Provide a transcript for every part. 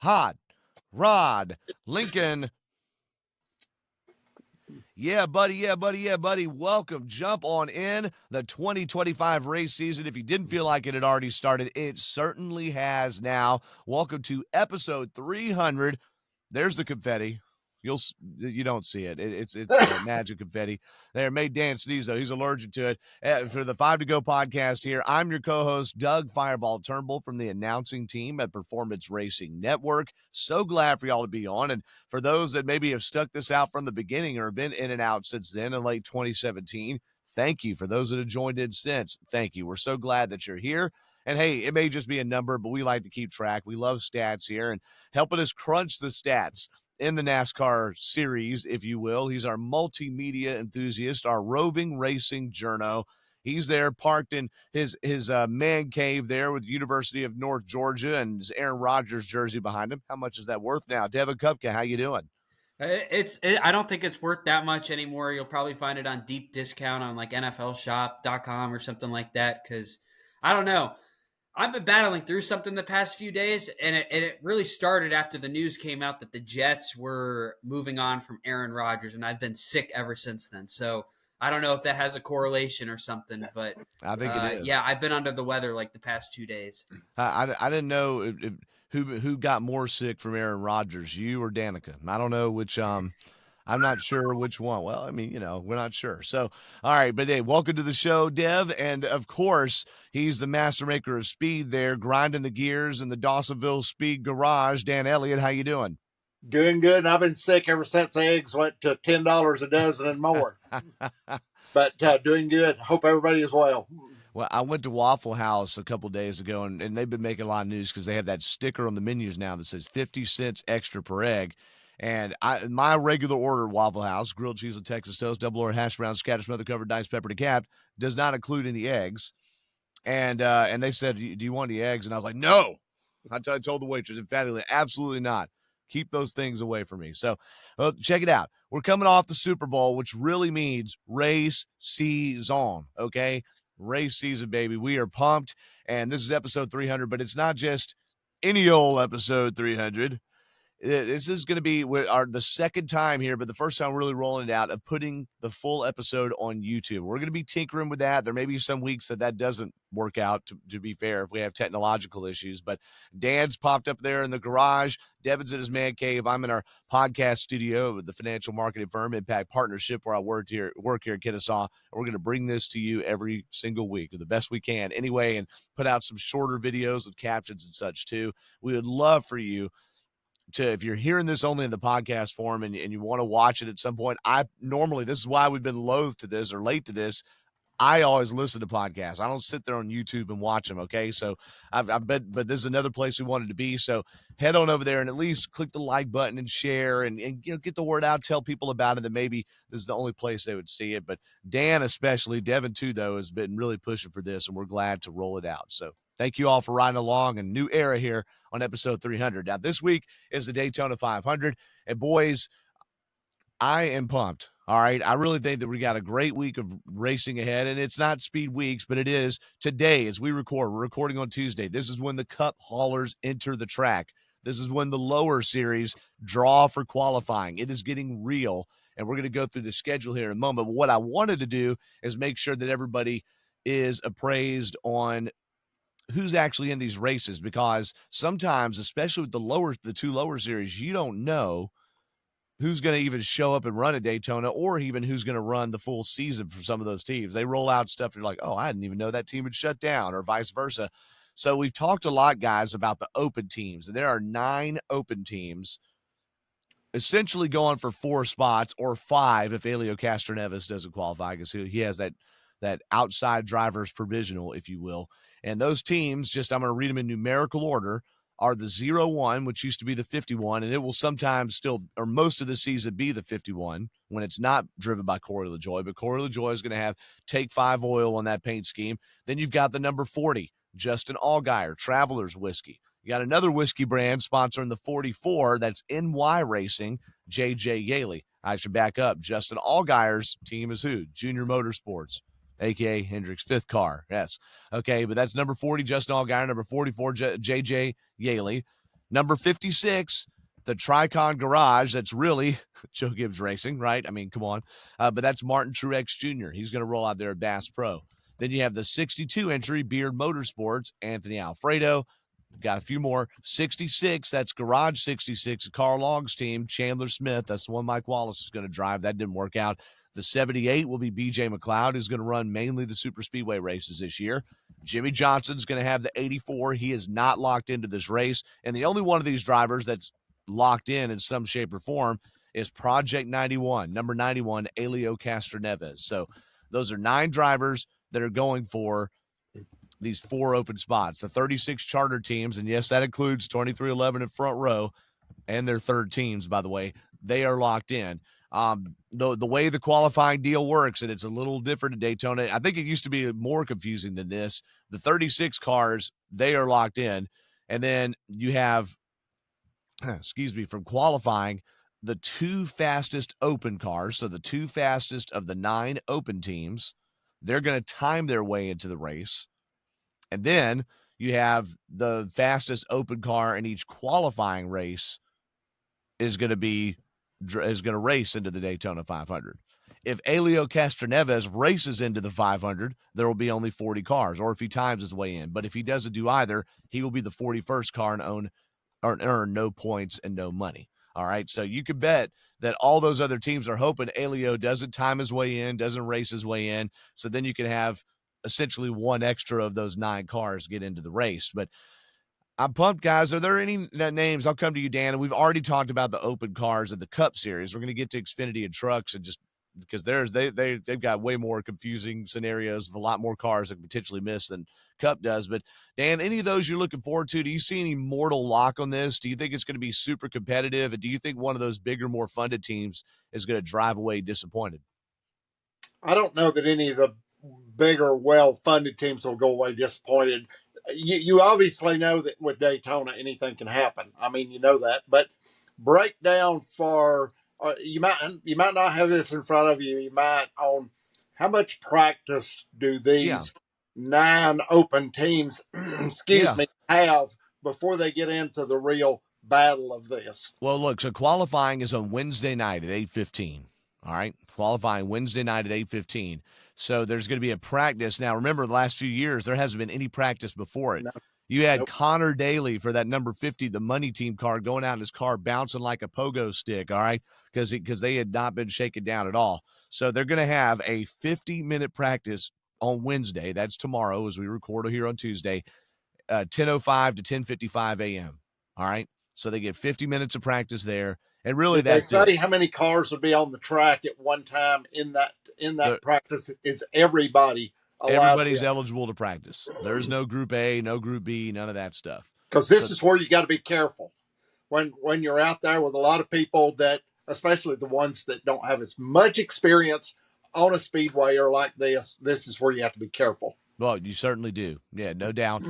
Hot Rod Lincoln. Yeah, buddy. Yeah, buddy. Yeah, buddy. Welcome. Jump on in the 2025 race season. If you didn't feel like it had already started, it certainly has now. Welcome to episode 300. There's the confetti. You don't see it. It's magic confetti. There made Dan sneeze though. He's allergic to it. For the 5 to Go podcast here, I'm your co-host Doug Fireball Turnbull from the announcing team at Performance Racing Network. So glad for y'all to be on, and for those that maybe have stuck this out from the beginning or have been in and out since then in late 2017, thank you. For those that have joined in since, thank you. We're so glad that you're here. And hey, it may just be a number, but we like to keep track. We love stats here, and helping us crunch the stats in the NASCAR series, if you will. He's our multimedia enthusiast, our roving racing journo. He's there parked in his man cave there with the University of North Georgia and his Aaron Rodgers jersey behind him. How much is that worth now? Devin Kupka, how you doing? I don't think it's worth that much anymore. You'll probably find it on deep discount on like NFLshop.com or something like that, because I don't know. I've been battling through something the past few days, and it really started after the news came out that the Jets were moving on from Aaron Rodgers, and I've been sick ever since then. So I don't know if that has a correlation or something, but I think it is. Yeah, I've been under the weather like the past 2 days. I didn't know who got more sick from Aaron Rodgers, you or Danica. I don't know which. I'm not sure which one. Well, I mean, we're not sure. So, all right, but hey, welcome to the show, Dev. And of course, he's the master maker of speed there, grinding the gears in the Dawsonville Speed Garage. Dan Elliott, how you doing? Doing good. And I've been sick ever since eggs went to $10 a dozen and more. But doing good. Hope everybody is well. Well, I went to Waffle House a couple days ago, and they've been making a lot of news because they have that sticker on the menus now that says 50 cents extra per egg. And my regular order at Waffle House, grilled cheese and Texas toast, double or hash brown, scatter smother covered, diced pepper to cap, does not include any eggs. And they said, do you want any eggs? And I was like, no. I told the waitress emphatically, absolutely not. Keep those things away from me. So check it out. We're coming off the Super Bowl, which really means race season, okay? Race season, baby. We are pumped. And this is episode 300, but it's not just any old episode 300. This is going to be the second time here, but the first time we're really rolling it out of putting the full episode on YouTube. We're going to be tinkering with that. There may be some weeks that doesn't work out, to be fair, if we have technological issues. But Dan's popped up there in the garage. Devin's in his man cave. I'm in our podcast studio with the financial marketing firm Impact Partnership, where I work here in Kennesaw. We're going to bring this to you every single week, the best we can anyway, and put out some shorter videos with captions and such too. We would love for you to, if you're hearing this only in the podcast form and you want to watch it at some point, this is why we've been loath to this or late to this. I always listen to podcasts. I don't sit there on YouTube and watch them. Okay. So but this is another place we wanted to be. So head on over there and at least click the like button and share and get the word out, tell people about it, that maybe this is the only place they would see it. But Dan, especially Devin too, though, has been really pushing for this, and we're glad to roll it out. So thank you all for riding along. A new era here on episode 300. Now, this week is the Daytona 500. And boys, I am pumped. All right. I really think that we got a great week of racing ahead. And it's not speed weeks, but it is today as we record. We're recording on Tuesday. This is when the cup haulers enter the track. This is when the lower series draw for qualifying. It is getting real. And we're going to go through the schedule here in a moment. But what I wanted to do is make sure that everybody is appraised on who's actually in these races, because sometimes, especially with the two lower series, you don't know who's going to even show up and run at Daytona, or even who's going to run the full season for some of those teams. They roll out stuff and you're like, oh, I didn't even know that team had shut down, or vice versa. So we've talked a lot, guys, about the open teams. And there are 9 open teams essentially going for 4 spots, or 5 if Elio Castroneves doesn't qualify, because he has that outside driver's provisional, if you will. And those teams, I'm going to read them in numerical order, are the 0-1, which used to be the 51, and it will sometimes still, or most of the season, be the 51 when it's not driven by Corey LaJoie. But Corey LaJoie is going to have Take 5 oil on that paint scheme. Then you've got the number 40, Justin Allgaier, Travelers Whiskey. You got another whiskey brand sponsoring the 44, that's NY Racing, JJ Yaley. I should back up. Justin Allgaier's team is who? Junior Motorsports, a.k.a. Hendrick's 5th car. Yes. Okay, but that's number 40, Justin Allgaier. Number 44, J.J. Yaley. Number 56, the Tricon Garage. That's really Joe Gibbs Racing, right? I mean, come on. But that's Martin Truex Jr. He's going to roll out there at Bass Pro. Then you have the 62 entry Beard Motorsports, Anthony Alfredo. Got a few more. 66, that's Garage 66, Carl Long's team. Chandler Smith, that's the one Mike Wallace is going to drive. That didn't work out. The 78 will be BJ McLeod, who's going to run mainly the super speedway races this year. Jimmy Johnson's going to have the 84. He is not locked into this race. And the only one of these drivers that's locked in some shape or form is Project 91, number 91, Elio Castroneves. So those are 9 drivers that are going for these 4 open spots. The 36 charter teams, and yes, that includes 2311 and Front Row and their third teams, by the way, they are locked in. The way the qualifying deal works, and it's a little different at Daytona. I think it used to be more confusing than this. The 36 cars, they are locked in. And then you have, from qualifying, the 2 fastest open cars. So the 2 fastest of the 9 open teams, they're going to time their way into the race. And then you have the fastest open car in each qualifying race is going to race into the Daytona 500. If Elio Castroneves races into the 500, there will be only 40 cars, or if he times his way in. But if he doesn't do either, he will be the 41st car and earn no points and no money. All right, so you could bet that all those other teams are hoping Elio doesn't time his way in, doesn't race his way in, so then you can have essentially one extra of those 9 cars get into the race. But I'm pumped, guys. Are there any names? I'll come to you, Dan. And we've already talked about the open cars of the Cup Series. We're going to get to Xfinity and trucks, and just because they've got way more confusing scenarios with a lot more cars that potentially miss than Cup does. But Dan, any of those you're looking forward to? Do you see any mortal lock on this? Do you think it's going to be super competitive? And do you think one of those bigger, more funded teams is going to drive away disappointed? I don't know that any of the bigger, well-funded teams will go away disappointed. You obviously know that with Daytona, anything can happen. I mean, you know that. But breakdown for you might not have this in front of you. You might on how much practice do these 9 open teams, have before they get into the real battle of this? Well, look, so qualifying is on Wednesday night at 8:15. All right, qualifying Wednesday night at 8:15. So there's going to be a practice. Now, remember, the last few years, there hasn't been any practice before it. No. You had Connor Daly for that number 50, the money team car, going out in his car, bouncing like a pogo stick, all right, because they had not been shaken down at all. So they're going to have a 50-minute practice on Wednesday. That's tomorrow as we record here on Tuesday, 10:05 to 10:55 a.m., all right? So they get 50 minutes of practice there. And really, they say how many cars would be on the track at one time in that practice? Is everybody allowed? Everybody's eligible to practice. There's no Group A, no Group B, none of that stuff. Because this is where you got to be careful when you're out there with a lot of people that, especially the ones that don't have as much experience on a speedway or like this. This is where you have to be careful. Well, you certainly do. Yeah, no doubt.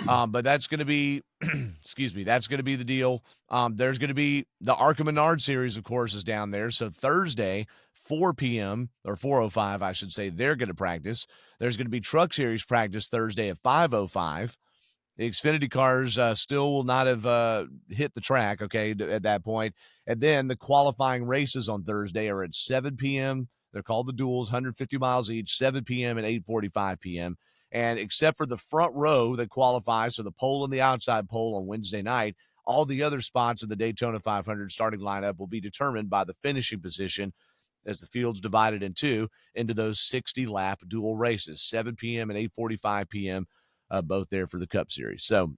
But that's going to be, that's going to be the deal. There's going to be the Arca Menard series, of course, is down there. So Thursday, 4 p.m. or 4:05, I should say, they're going to practice. There's going to be Truck Series practice Thursday at 5:05. The Xfinity cars still will not have hit the track, okay, at that point. And then the qualifying races on Thursday are at 7 p.m. They're called the duels, 150 miles each, 7 p.m. and 8:45 p.m. And except for the front row that qualifies, so the pole and the outside pole on Wednesday night, all the other spots in the Daytona 500 starting lineup will be determined by the finishing position as the field's divided into those 60-lap dual races, 7 p.m. and 8:45 p.m., both there for the Cup Series. So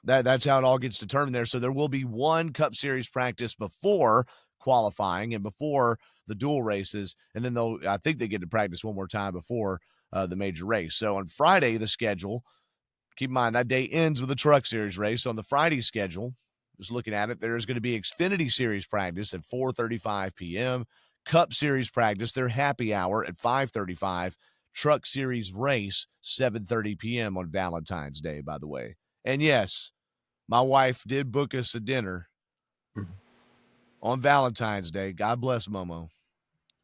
that's how it all gets determined there. So there will be one Cup Series practice before qualifying and before the dual races, and then I think they get to practice one more time before the major race. So on Friday, the schedule, keep in mind that day ends with the Truck Series race. So on the Friday schedule, just looking at it, there's going to be Xfinity Series practice at 4:35 p.m., Cup Series practice, their happy hour at 5:35, Truck Series race 7:30 p.m. on Valentine's Day, by the way. And yes, my wife did book us a dinner on Valentine's Day. God bless Momo.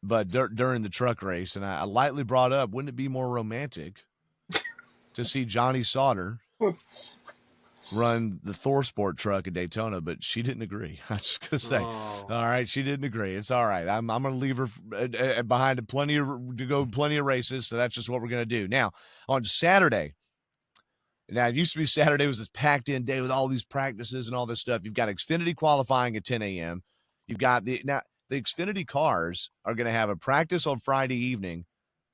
But during the truck race, and I lightly brought up, wouldn't it be more romantic to see Johnny Sauter run the Thor Sport truck at Daytona, but she didn't agree. I'm just gonna say, Oh. all right, she didn't agree. It's all right. I'm gonna leave her behind to go plenty of races. So that's just what we're gonna do. Now on Saturday. Now it used to be Saturday was this packed in day with all these practices and all this stuff. You've got Xfinity qualifying at 10 a.m. You've got the Xfinity cars are going to have a practice on Friday evening.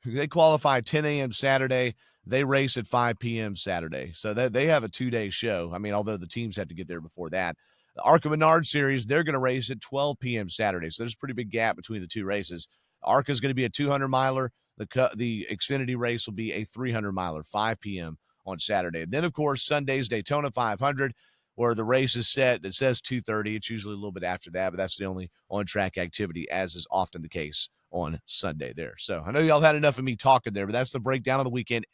They qualify 10 a.m. Saturday. They race at 5 p.m. Saturday. So they have a 2-day show. I mean, although the teams have to get there before that. The ARCA Menard Series, they're going to race at 12 p.m. Saturday. So there's a pretty big gap between the two races. ARCA is going to be a 200 miler. The Xfinity race will be a 300 miler, 5 p.m. on Saturday. And then, of course, Sunday's Daytona 500, where the race is set that says 2:30. It's usually a little bit after that, but that's the only on-track activity, as is often the case on Sunday there. So I know y'all had enough of me talking there, but that's the breakdown of the weekend.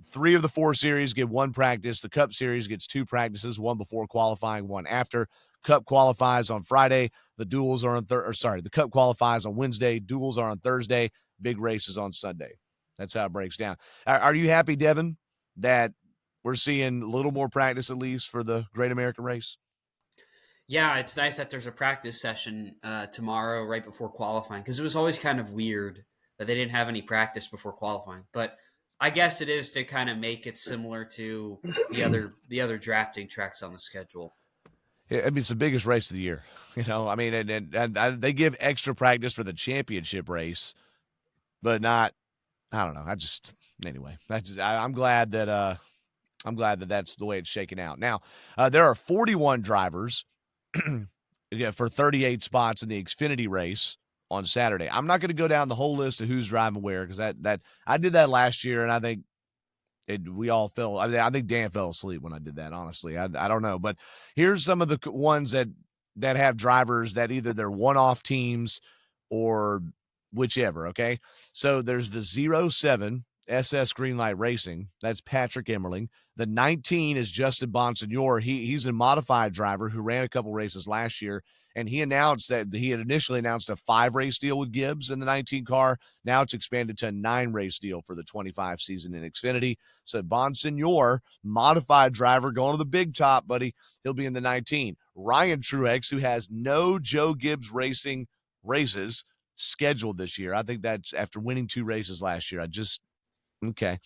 3 of the 4 series get 1 practice. The Cup Series gets 2 practices, 1 before qualifying, 1 after. Cup qualifies on Friday. The duels are on the Cup qualifies on Wednesday. Duels are on Thursday. Big races on Sunday. That's how it breaks down. Are you happy, Devin, that we're seeing a little more practice at least for the Great American Race? Yeah, it's nice that there's a practice session tomorrow right before qualifying, because it was always kind of weird that they didn't have any practice before qualifying. But I guess it is to kind of make it similar to the other drafting tracks on the schedule. I mean, it's the biggest race of the year. I mean, and they give extra practice for the championship race, but not. I don't know. Anyway. I'm glad that that's the way it's shaken out. Now, there are 41 drivers for 38 spots in the Xfinity race on Saturday. I'm not going to go down the whole list of who's driving where, because that I did that last year, and I think we all fell. I think Dan fell asleep when I did that. Honestly, I don't know, but here's some of the ones that have drivers that either they're one-off teams or whichever. Okay, so there's the 07 SS Greenlight Racing. That's Patrick Emmerling. The 19 is Justin Bonsignor. He's a modified driver who ran a couple races last year, and he announced that he had initially announced a 5-race deal with Gibbs in the 19 car. Now it's expanded to a 9-race deal for the 25 season in Xfinity. So Bonsignor, modified driver, going to the big top, buddy. He'll be in the 19. Ryan Truex, who has no Joe Gibbs Racing races scheduled this year. I think that's after winning 2 races last year. Okay.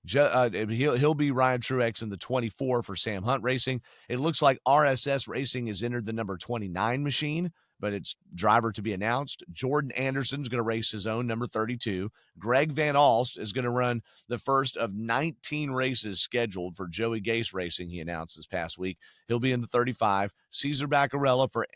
He'll be Ryan Truex in the 24 for Sam Hunt Racing. It looks like RSS Racing has entered the number 29 machine, but it's driver to be announced. Jordan Anderson's going to race his own number 32. Greg Van Alst is going to run the first of 19 races scheduled for Joey Gase Racing, he announced this past week. He'll be in the 35. Cesar Baccarella for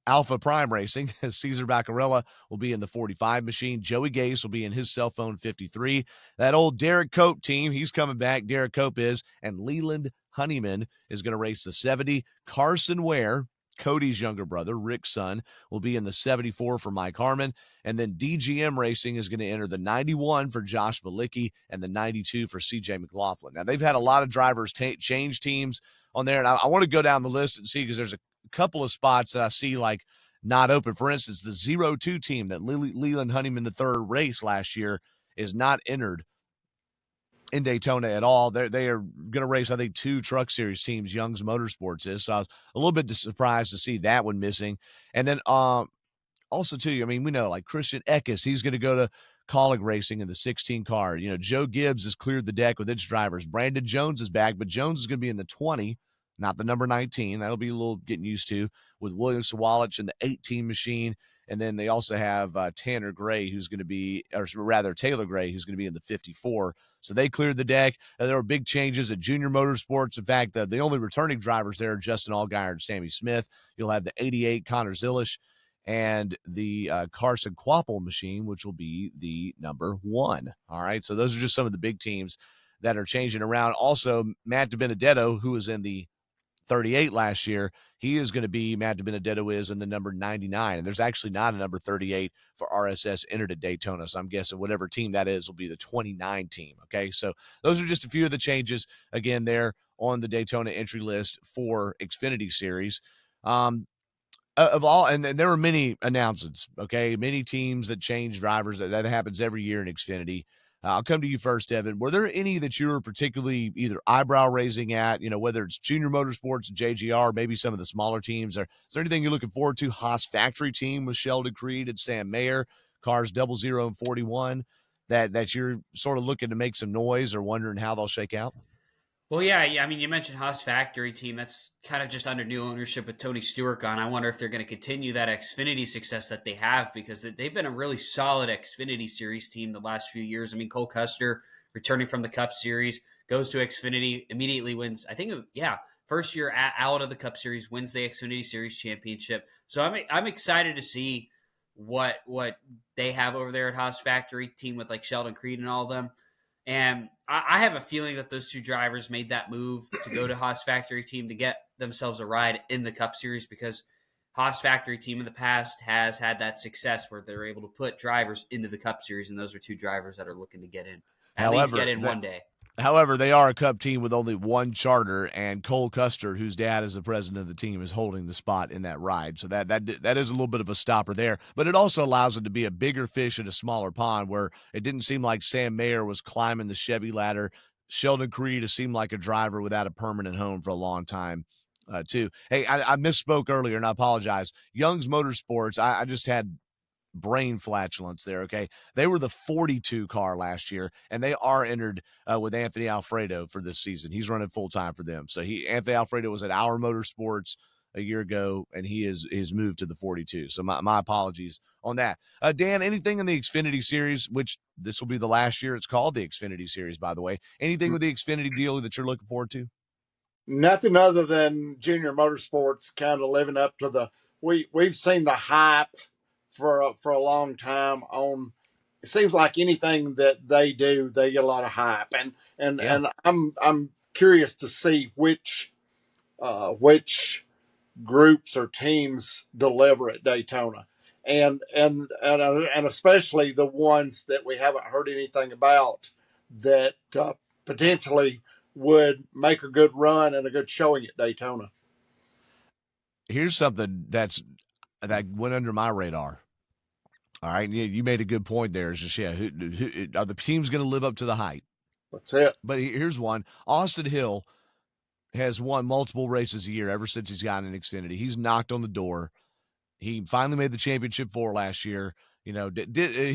Alpha Prime Racing. Cesar Baccarella will be in the 45 machine. Joey Gase will be in his cell phone 53. That old Derek Cope team, he's coming back. Derek Cope is. And Leland Honeyman is going to race the 70. Carson Ware, Cody's younger brother, Rick's son, will be in the 74 for Mike Harmon. And then DGM Racing is going to enter the 91 for Josh Malicki and the 92 for CJ McLaughlin. Now, they've had a lot of drivers change teams on there, and I want to go down the list and see, because there's a couple of spots that I see like not open. For instance, the 02 team that Leland Honeyman III race last year is not entered in Daytona at all. They are going to race, I think, 2 Truck Series teams. Young's Motorsports is. So I was a little bit surprised to see that one missing. And then also too, I mean, we know like Christian Eckes, he's going to go to Colleague Racing in the 16 car. Joe Gibbs has cleared the deck with its drivers. Brandon Jones is back, but Jones is going to be in the 20, not the number 19. That'll be a little getting used to, with William Sawalich in the 18 machine. And then they also have Tanner Gray, who's going to be, or rather Taylor Gray, who's going to be in the 54. So they cleared the deck. There were big changes at Junior Motorsports. In fact, the only returning drivers there are Justin Allgaier and Sammy Smith. You'll have the 88 Connor Zilish and the Carson Quapple machine, which will be the number 1. All right, so those are just some of the big teams that are changing around. Also, Matt DiBenedetto, who was in the 38 last year, he is going to be, Matt DiBenedetto is in the number 99. And there's actually not a number 38 for RSS entered at Daytona. So I'm guessing whatever team that is will be the 29 team. Okay, so those are just a few of the changes, again, there on the Daytona entry list for Xfinity Series. Of all, and there were many announcements, okay, many teams that change drivers. That happens every year in Xfinity. I'll come to you first, Devin. Were there any that you were particularly either eyebrow raising at, whether it's Junior Motorsports, JGR, maybe some of the smaller teams? Or is there anything you're looking forward to? Haas factory team with Sheldon Creed and Sam Mayer, cars 00 and 41, that you're sort of looking to make some noise or wondering how they'll shake out? Well, yeah. I mean, you mentioned Haas Factory Team. That's kind of just under new ownership with Tony Stewart gone. I wonder if they're going to continue that Xfinity success that they have, because they've been a really solid Xfinity Series team the last few years. I mean, Cole Custer returning from the Cup Series goes to Xfinity, immediately wins. I think, first year out of the Cup Series, wins the Xfinity Series championship. So I'm excited to see what they have over there at Haas Factory Team with like Sheldon Creed and all of them. And I have a feeling that those two drivers made that move to go to Haas Factory Team to get themselves a ride in the Cup Series, because Haas Factory Team in the past has had that success where they're able to put drivers into the Cup Series, and those are two drivers that are looking to get in, at least get in one day. However, they are a Cup team with only one charter, and Cole Custer, whose dad is the president of the team, is holding the spot in that ride. So that is a little bit of a stopper there. But it also allows them to be a bigger fish in a smaller pond, where it didn't seem like Sam Mayer was climbing the Chevy ladder. Sheldon Creed has seemed like a driver without a permanent home for a long time, too. Hey, I misspoke earlier, and I apologize. Young's Motorsports, I just had brain flatulence there. Okay. They were the 42 car last year, and they are entered with Anthony Alfredo for this season. He's running full time for them. So Anthony Alfredo was at Our Motorsports a year ago, and he is moved to the 42. So my apologies on that. Dan, anything in the Xfinity Series, which this will be the last year it's called the Xfinity Series, by the way, anything with the Xfinity deal that you're looking forward to? Nothing other than Junior Motorsports kind of living up to we've seen the hype for a long time on. It seems like anything that they do, they get a lot of hype, Yeah. and I'm curious to see which groups or teams deliver at Daytona, and especially the ones that we haven't heard anything about that potentially would make a good run and a good showing at Daytona. Here's something that went under my radar. All right, you made a good point there. Is just who are the teams going to live up to the hype? That's it. But here's one: Austin Hill has won multiple races a year ever since he's gotten in Xfinity. He's knocked on the door. He finally made the championship 4 last year. He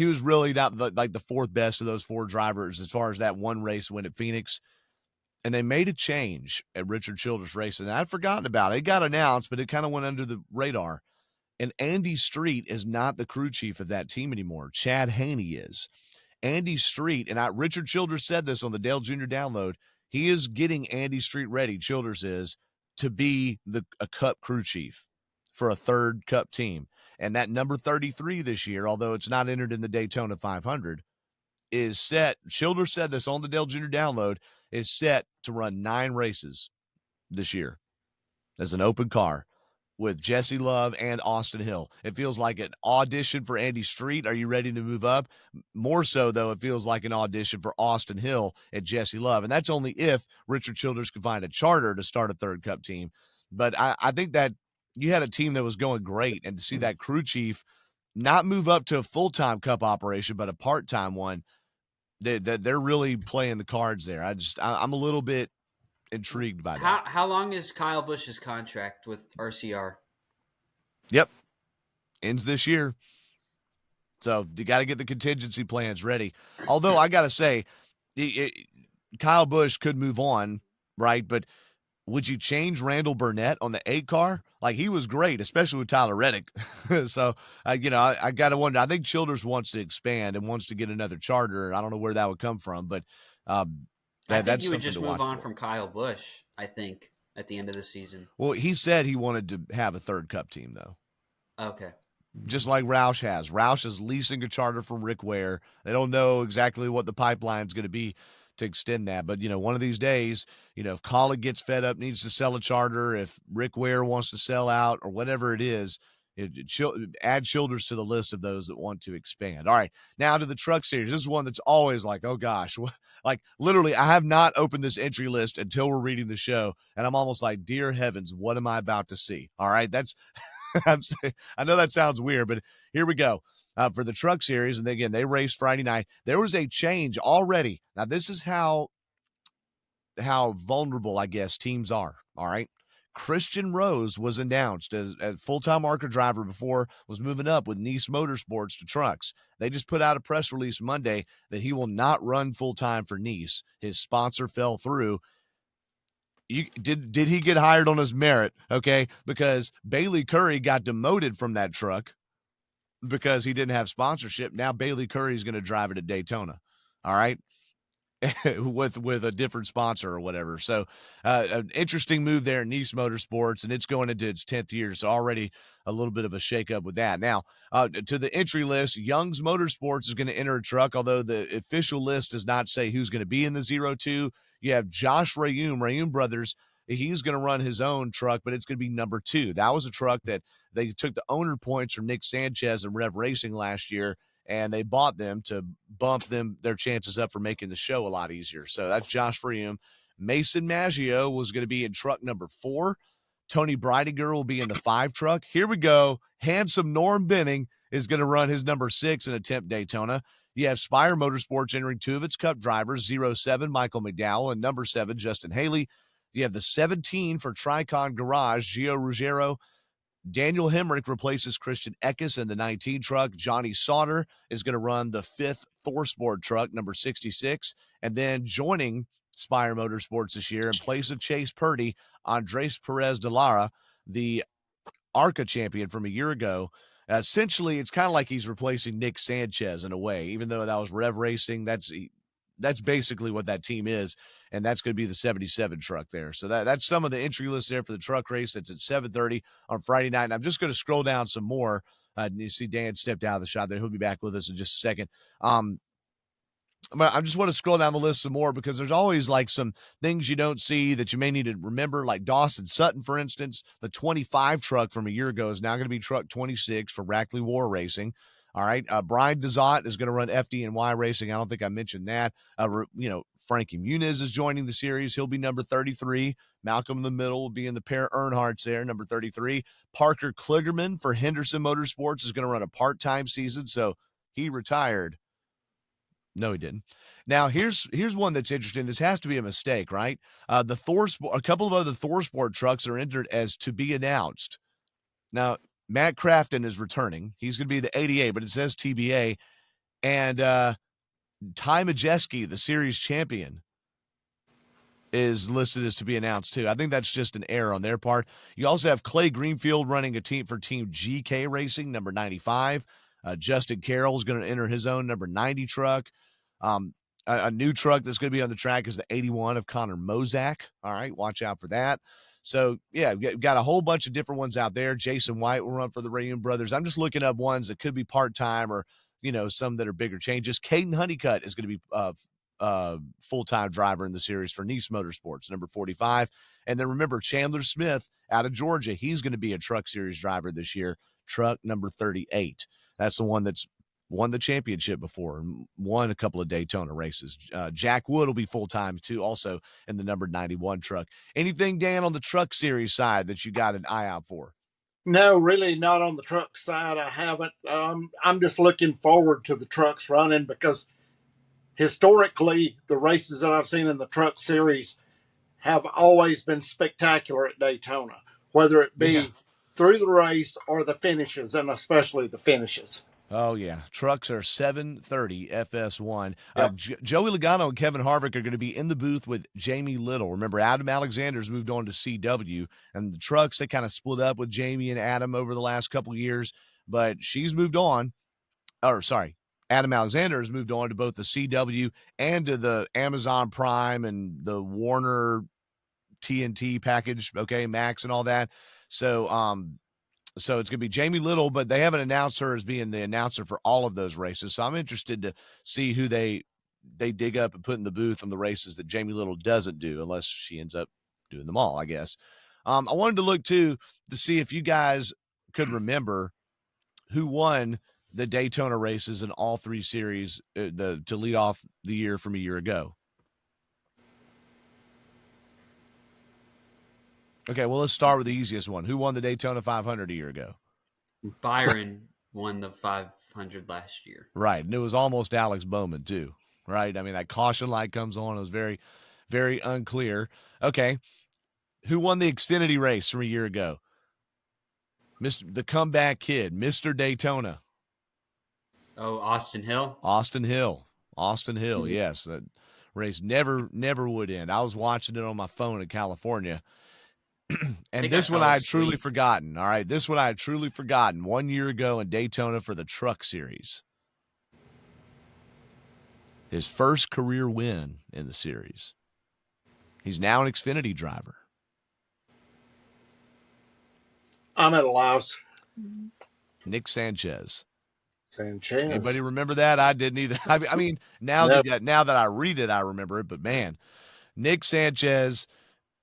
was really not like the fourth best of those 4 drivers as far as that one race win at Phoenix. And they made a change at Richard Childress Racing. And I'd forgotten about it. It got announced, but it kind of went under the radar. And Andy Street is not the crew chief of that team anymore. Chad Haney is. Andy Street, and Richard Childress said this on the Dale Jr. Download, he is getting Andy Street ready, Childress is, to be a Cup crew chief for a third Cup team. And that number 33 this year, although it's not entered in the Daytona 500, is set. Childress said this on the Dale Jr. Download, is set to run 9 races this year as an open car with Jesse Love and Austin Hill. It feels like an audition for Andy Street. Are you ready to move up? More so, though, it feels like an audition for Austin Hill and Jesse Love. And that's only if Richard Childress can find a charter to start a third Cup team. But I think that you had a team that was going great, and to see that crew chief not move up to a full-time Cup operation, but a part-time one, they're really playing the cards there. I'm a little bit intrigued by that. How long is Kyle Busch's contract with RCR? Yep. Ends this year. So you got to get the contingency plans ready. Although I got to say, Kyle Busch could move on, right? But would you change Randall Burnett on the 8 car? Like, he was great, especially with Tyler Reddick. So, I got to wonder. I think Childress wants to expand and wants to get another charter. I don't know where that would come from, but I think that's you would something just to move watch on for. from Kyle Busch, I think, at the end of the season. Well, he said he wanted to have a third Cup team, though. Okay. Just like Roush has. Roush is leasing a charter from Rick Ware. They don't know exactly what the pipeline's going to be to extend that. But, one of these days, if Colin gets fed up, needs to sell a charter, if Rick Ware wants to sell out or whatever it is, add Childress to the list of those that want to expand. All right, now to the Truck Series. This is one that's always like, oh gosh, like literally I have not opened this entry list until we're reading the show, and I'm almost like, dear heavens, what am I about to see? All right, that's I know that sounds weird, but here we go. for the truck series. And again, they raced Friday night. There was a change already. Now, this is how vulnerable, I guess, teams are. All right. Christian Rose was announced as full-time ARCA driver before, was moving up with Nice Motorsports to trucks. They just put out a press release Monday that he will not run full-time for Nice. His sponsor fell through. Did he get hired on his merit? Okay, because Bailey Curry got demoted from that truck because he didn't have sponsorship. Now Bailey Curry is going to drive it at Daytona. All right. with a different sponsor or whatever. So an interesting move there in Nice Motorsports, and it's going into its 10th year. So already a little bit of a shakeup with that. Now, to the entry list, Young's Motorsports is going to enter a truck, although the official list does not say who's going to be in the 02. You have Josh Rayum Brothers. He's going to run his own truck, but it's going to be number 2. That was a truck that they took the owner points from Nick Sanchez and Rev Racing last year, and they bought them to bump their chances up for making the show a lot easier. So that's Josh Freeman. Mason Maggio was going to be in truck number 4. Tony Breidinger will be in the 5 truck. Here we go. Handsome Norm Benning is going to run his number 6 in Attempt Daytona. You have Spire Motorsports entering 2 of its Cup drivers, 07 Michael McDowell and number 7 Justin Haley. You have the 17 for Tricon Garage, Gio Ruggiero. Daniel Hemrick replaces Christian Eckes in the 19 truck. Johnny Sauter is going to run the 5th ThorSport truck, number 66. And then joining Spire Motorsports this year in place of Chase Purdy, Andres Perez de Lara, the ARCA champion from a year ago. Essentially, it's kind of like he's replacing Nick Sanchez in a way, even though that was Rev Racing. That's basically what that team is, and that's going to be the 77 truck there. So that's some of the entry lists there for the truck race. That's at 7:30 on Friday night, and I'm just going to scroll down some more. You see Dan stepped out of the shot there. He'll be back with us in just a second. I just want to scroll down the list some more because there's always like some things you don't see that you may need to remember, like Dawson Sutton, for instance. The 25 truck from a year ago is now going to be truck 26 for Rackley War Racing. All right. Brian Dezot is going to run FDNY Racing. I don't think I mentioned that. Frankie Muniz is joining the series. He'll be number 33. Malcolm in the middle will be in the pair Earnhardt's there, number 33. Parker Kligerman for Henderson Motorsports is going to run a part-time season, so he retired. No, he didn't. Now, here's one that's interesting. This has to be a mistake, right? The ThorSport, a couple of other ThorSport trucks are entered as to be announced. Now, Matt Crafton is returning. He's going to be the 88, but it says TBA. And Ty Majeski, the series champion, is listed as to be announced too. I think that's just an error on their part. You also have Clay Greenfield running a team for Team GK Racing, number 95. Justin Carroll is going to enter his own number 90 truck. A new truck that's going to be on the track is the 81 of Connor Mozak. All right, watch out for that. So, yeah, we've got a whole bunch of different ones out there. Jason White will run for the Rayum Brothers. I'm just looking up ones that could be part-time or, some that are bigger changes. Caden Honeycutt is going to be full-time driver in the series for Nice Motorsports, number 45. And then remember, Chandler Smith out of Georgia, he's going to be a truck series driver this year, truck number 38. That's the one that's won the championship before and won a couple of Daytona races. Jack Wood will be full-time too, also in the number 91 truck. Anything, Dan, on the truck series side that you got an eye out for? No, really not on the truck side. I haven't. I'm just looking forward to the trucks running because historically, the races that I've seen in the truck series have always been spectacular at Daytona, whether it be through the race or the finishes, and especially the finishes. Oh, yeah. Trucks are 7:30 FS1. Yep. Joey Logano and Kevin Harvick are going to be in the booth with Jamie Little. Remember, Adam Alexander's moved on to CW, and the trucks, they kind of split up with Jamie and Adam over the last couple of years, but she's moved on. Adam Alexander has moved on to both the CW and to the Amazon Prime and the Warner TNT package, okay, Max and all that. So it's going to be Jamie Little, but they haven't announced her as being the announcer for all of those races. So I'm interested to see who they dig up and put in the booth on the races that Jamie Little doesn't do, unless she ends up doing them all, I guess. I wanted to look, too, to see if you guys could remember who won the Daytona races in all 3 series to lead off the year from a year ago. Okay, well, let's start with the easiest one. Who won the Daytona 500 a year ago? Byron won the 500 last year. Right. And it was almost Alex Bowman, too. Right. I mean, that caution light comes on. It was very, very unclear. Okay. Who won the Xfinity race from a year ago? The comeback kid, Mr. Daytona. Oh, Austin Hill? Austin Hill. Austin Hill, yes. That race never would end. I was watching it on my phone in California. And think I this one fell I had truly asleep. forgotten. All right. This one I had truly forgotten 1 year ago in Daytona for the Truck Series. His first career win in the series. He's now an Xfinity driver. I'm at a loss. Nick Sanchez. Sanchez. Anybody remember that? I didn't either. I mean, now Yep. that I read it, I remember it. But man, Nick Sanchez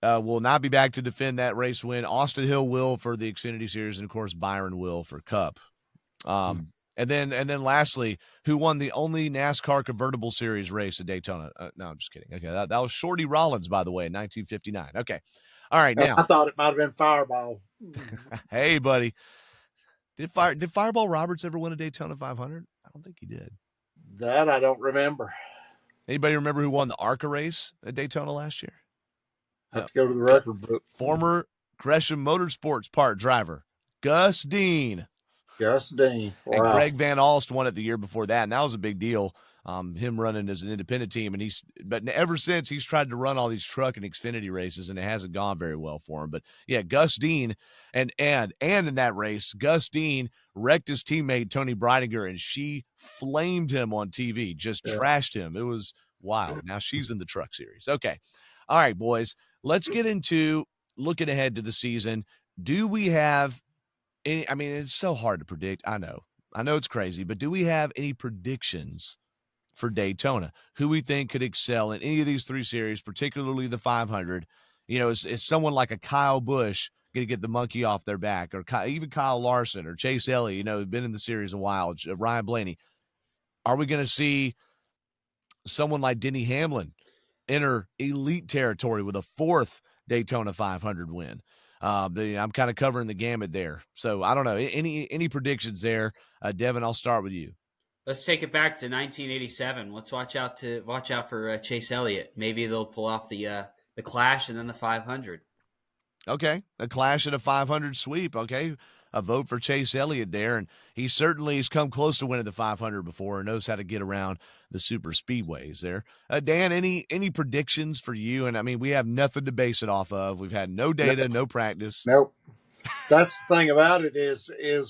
will not be back to defend that race win. Austin Hill will for the Xfinity Series, and of course Byron will for Cup. And then lastly, who won the only NASCAR convertible series race at Daytona? No, I'm just kidding. Okay, that was Shorty Rollins, by the way, in 1959. Okay, all right, now. I thought it might have been Fireball. Hey, buddy. Did Fireball Roberts ever win a Daytona 500? I don't think he did. That I don't remember. Anybody remember who won the ARCA race at Daytona last year? Have to go to the record book. Former Gresham Motorsports part driver, Gus Dean. Gus Dean. Wow. And Greg Van Alst won it the year before that, and that was a big deal. Him running as an independent team, but ever since he's tried to run all these truck and Xfinity races, and it hasn't gone very well for him. But yeah, Gus Dean, and in that race, Gus Dean wrecked his teammate Tony Breidinger, and she flamed him on TV, just trashed him. It was wild. Now she's in the Truck Series. Okay, all right, boys, let's get into looking ahead to the season. Do we have any? I mean, it's so hard to predict. I know it's crazy, but do we have any predictions for Daytona? Who we think could excel in any of these three series, particularly the 500? You know, is someone like a Kyle Busch going to get the monkey off their back, or even Kyle Larson or Chase Elliott, you know, who've been in the series a while, Ryan Blaney? Are we going to see someone like Denny Hamlin enter elite territory with a fourth Daytona 500 win? I'm kind of covering the gamut there. So I don't know. Any predictions there? Devin, I'll start with you. Let's take it back to 1987. Let's watch out for Chase Elliott. Maybe they'll pull off the Clash and then the 500. Okay, a Clash and a 500 sweep. Okay, a vote for Chase Elliott there, and he certainly has come close to winning the 500 before and knows how to get around the super speedways there. Dan, any predictions for you? And I mean, we have nothing to base it off of. We've had no data, no practice. Nope. That's the thing about it is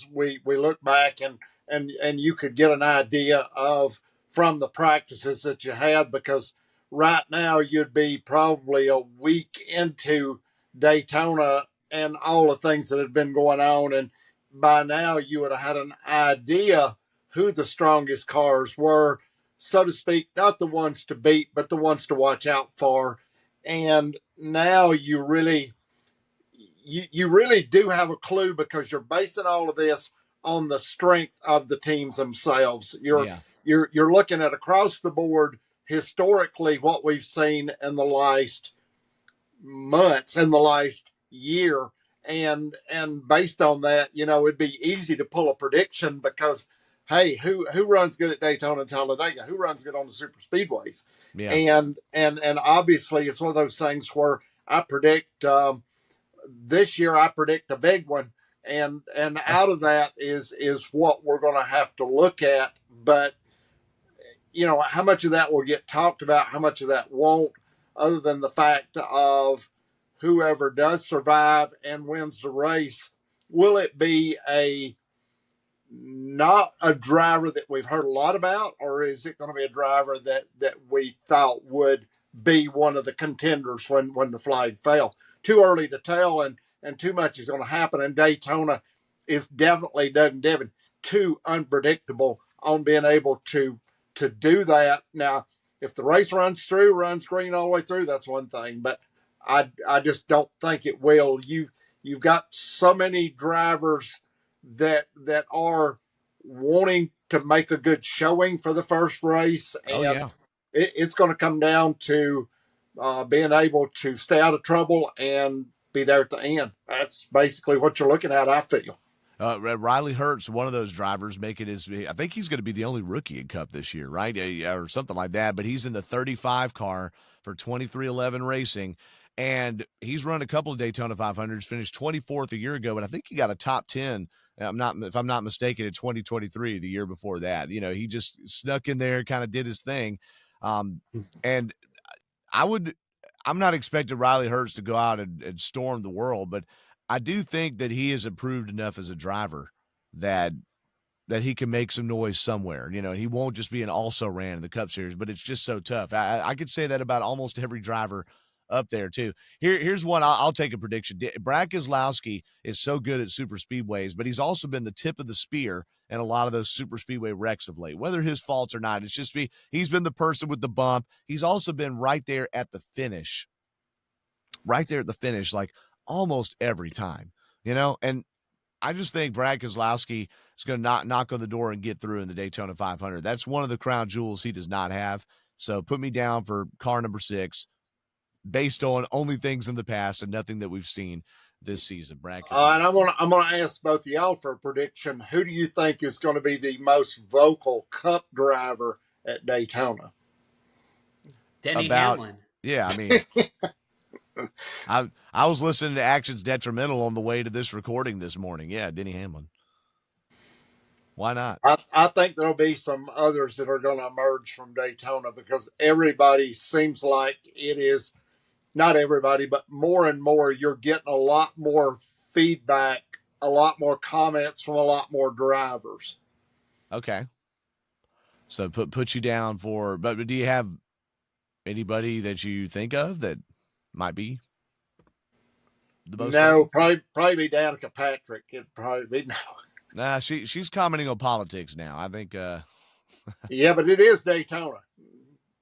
we look back and you could get an idea of from the practices that you had, because right now you'd be probably a week into Daytona and all the things that had been going on, and by now you would have had an idea who the strongest cars were, so to speak, not the ones to beat, but the ones to watch out for. And now you really do have a clue, because you're basing all of this on the strength of the teams themselves. You're looking at across the board historically what we've seen in the last months, in the last year, and based on that, you know, it'd be easy to pull a prediction, because hey, who runs good at Daytona and Talladega? Who runs good on the super speedways? Yeah. And obviously it's one of those things where I predict this year, I predict a big one, and out of that is what we're going to have to look at. But you know, how much of that will get talked about, how much of that won't, other than the fact of whoever does survive and wins the race, will it be not a driver that we've heard a lot about, or is it going to be a driver that we thought would be one of the contenders when the flag fell? Too early to tell, and too much is going to happen. And Daytona is definitely, Devin, too unpredictable on being able to do that. Now, if the race runs green all the way through, that's one thing, but I just don't think it will. You've got so many drivers that are wanting to make a good showing for the first race, and it's going to come down to being able to stay out of trouble and be there at the end. That's basically what you're looking at, I feel. Riley Hurt's one of those drivers making his. I think he's going to be the only rookie in Cup this year, right, or something like that. But he's in the 35 car for 2311 Racing, and he's run a couple of Daytona 500s. Finished 24th a year ago, but I think he got a top 10. If I'm not mistaken, in 2023, the year before that. He just snuck in there, kind of did his thing, and I would. I'm not expecting Riley Hurts to go out and storm the world, but I do think that he has improved enough as a driver that he can make some noise somewhere. He won't just be an also ran in the Cup Series, but it's just so tough. I could say that about almost every driver up there too. Here's one. I'll take a prediction. Brad Keselowski is so good at super speedways, but he's also been the tip of the spear in a lot of those super speedway wrecks of late, whether his faults or not. It's just he's been the person with the bump. He's also been right there at the finish, like almost every time, and I just think Brad Keselowski is going to knock on the door and get through in the Daytona 500. That's one of the crown jewels he does not have. So put me down for car number 6 based on only things in the past and nothing that we've seen this season. Brad Keselowski. And I'm gonna ask both of y'all for a prediction. Who do you think is going to be the most vocal Cup driver at Daytona? Denny Hamlin. Yeah, I mean, I was listening to Actions Detrimental on the way to this recording this morning. Yeah, Denny Hamlin. Why not? I think there'll be some others that are going to emerge from Daytona because everybody seems like it is, not everybody, but more and more, you're getting a lot more feedback, a lot more comments from a lot more drivers. Okay. So put you down for, but do you have anybody that you think of that might be the most? No, probably be Danica Patrick. It'd probably be no. Nah, she's commenting on politics now. I think. Yeah, but it is Daytona.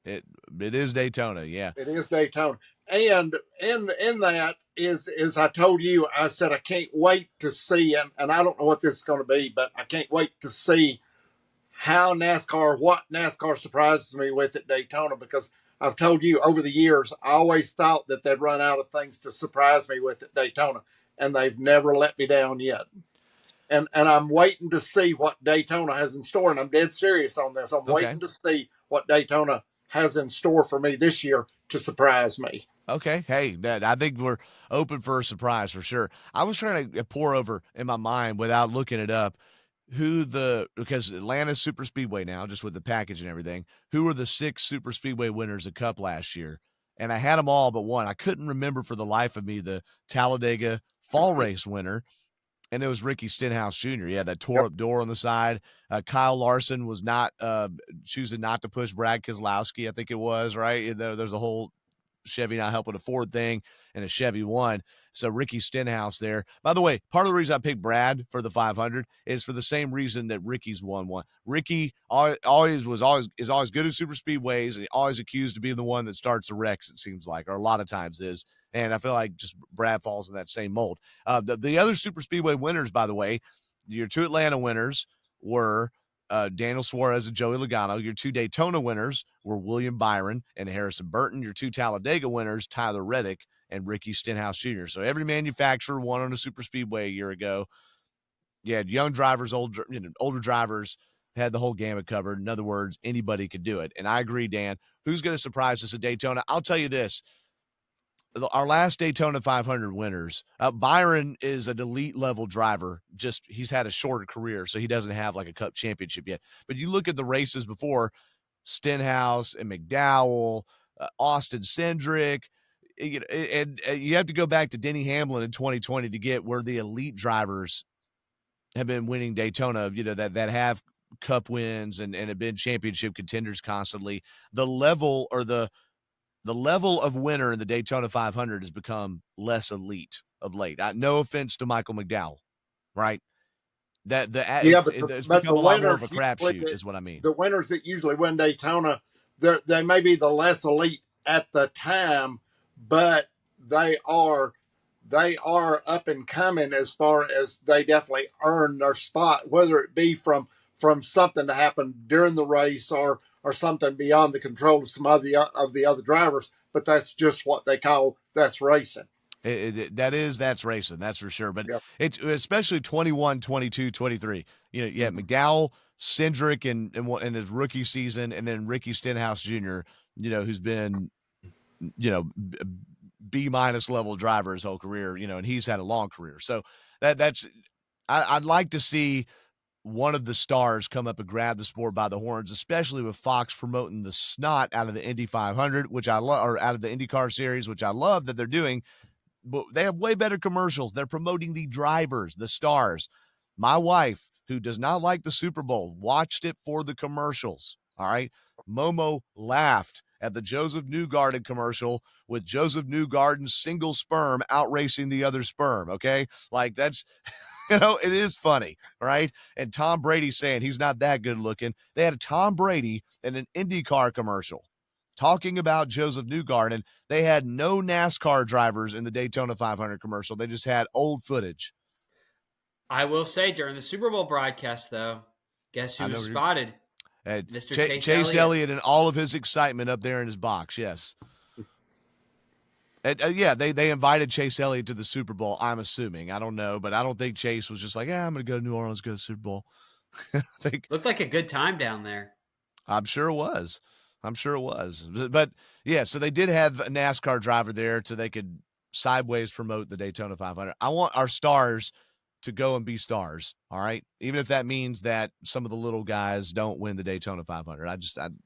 It is Daytona. Yeah, it is Daytona. And in that is I told you, I said I can't wait to see, and I don't know what this is going to be, but I can't wait to see what NASCAR surprises me with at Daytona, because I've told you over the years, I always thought that they'd run out of things to surprise me with at Daytona, and they've never let me down yet. And I'm waiting to see what Daytona has in store, and I'm dead serious on this. I'm waiting to see what Daytona has in store for me this year to surprise me. Okay. Hey, I think we're open for a surprise for sure. I was trying to pour over in my mind without looking it up because Atlanta's super speedway now, just with the package and everything, who were the 6 super speedway winners of Cup last year? And I had them all but one. I couldn't remember for the life of me the Talladega fall race winner. And it was Ricky Stenhouse Jr. Yeah, that tore up door on the side. Kyle Larson was not choosing not to push Brad Keselowski, I think it was, right? There's a whole Chevy not helping a Ford thing, and a Chevy won. So Ricky Stenhouse there. By the way, part of the reason I picked Brad for the 500 is for the same reason that Ricky's won one. Ricky is always good at super speedways, and always accused of being the one that starts the wrecks, it seems like, or a lot of times is. And I feel like just Brad falls in that same mold. The other super speedway winners, by the way, your 2 Atlanta winners were Daniel Suarez and Joey Logano. Your 2 Daytona winners were William Byron and Harrison Burton. Your 2 Talladega winners, Tyler Reddick and Ricky Stenhouse Jr. So every manufacturer won on a super speedway a year ago. You had young drivers, older drivers, had the whole gamut covered. In other words, anybody could do it. And I agree, Dan. Who's going to surprise us at Daytona? I'll tell you this. Our last Daytona 500 winners, Byron is an elite level driver. Just he's had a shorter career, so he doesn't have like a Cup championship yet. But you look at the races before, Stenhouse and McDowell, Austin Cindric, and you have to go back to Denny Hamlin in 2020 to get where the elite drivers have been winning Daytona. That have Cup wins and have been championship contenders constantly. The level of winner in the Daytona 500 has become less elite of late. No offense to Michael McDowell, right? It's become a lot more of a crapshoot, is what I mean. The winners that usually win Daytona, they may be the less elite at the time, but they are up and coming as far as they definitely earn their spot, whether it be from something to happen during the race or something beyond the control of some of the other drivers. But that's just what they call that's racing. That's racing. That's for sure. But Yep. it's especially 21, 22, 23. McDowell, Cindric in his rookie season, and then Ricky Stenhouse Jr., who's been, B minus level driver his whole career, and he's had a long career. So I'd like to see one of the stars come up and grab the sport by the horns, especially with Fox promoting the snot out of the Indy 500, which I love, or out of the IndyCar series, which I love that they're doing. But they have way better commercials. They're promoting the drivers, the stars. My wife, who does not like the Super Bowl, watched it for the commercials. All right. Momo laughed at the Joseph Newgarden commercial with Joseph Newgarden's single sperm outracing the other sperm. Okay. Like that's, it is funny, right? And Tom Brady saying he's not that good looking. They had a Tom Brady in an IndyCar commercial talking about Joseph Newgarden. They had no NASCAR drivers in the Daytona 500 commercial. They just had old footage. I will say during the Super Bowl broadcast, though, guess who was spotted? Mr. Chase Elliott and all of his excitement up there in his box. Yes. They invited Chase Elliott to the Super Bowl, I'm assuming. I don't know, but I don't think Chase was just like, I'm going to go to New Orleans, go to the Super Bowl. Looked like a good time down there. I'm sure it was. But, yeah, so they did have a NASCAR driver there so they could sideways promote the Daytona 500. I want our stars to go and be stars, all right? Even if that means that some of the little guys don't win the Daytona 500.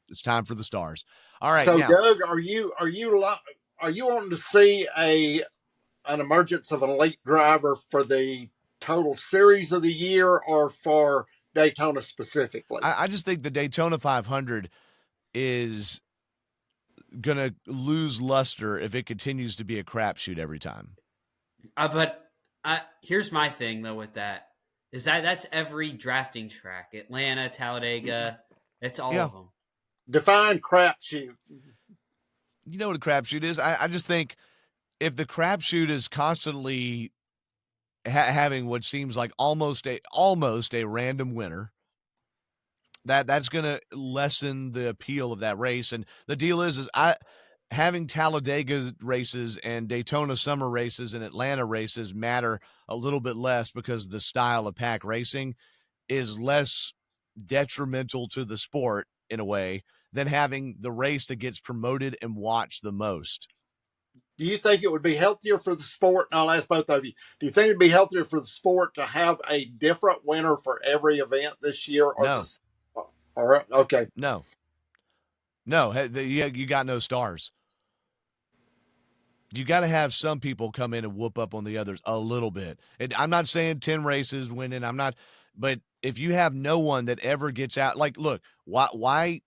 It's time for the stars. All right. So, now, Doug, are you wanting to see an emergence of an elite driver for the total series of the year or for Daytona specifically? I just think the Daytona 500 is going to lose luster if it continues to be a crapshoot every time. But here's my thing, though, with that. Is that's every drafting track. Atlanta, Talladega, it's all of them. Define crapshoot. You know what a crapshoot is? I just think if the crapshoot is constantly having what seems like almost a random winner, that's going to lessen the appeal of that race. And the deal is having Talladega races and Daytona summer races and Atlanta races matter a little bit less because the style of pack racing is less detrimental to the sport in a way than having the race that gets promoted and watched the most. Do you think it would be healthier for the sport? And I'll ask both of you. Do you think it'd be healthier for the sport to have a different winner for every event this year? Or no. All right. Okay. No. You got no stars. You got to have some people come in and whoop up on the others a little bit. I'm not saying 10 races winning. But if you have no one that ever gets out, like, look, why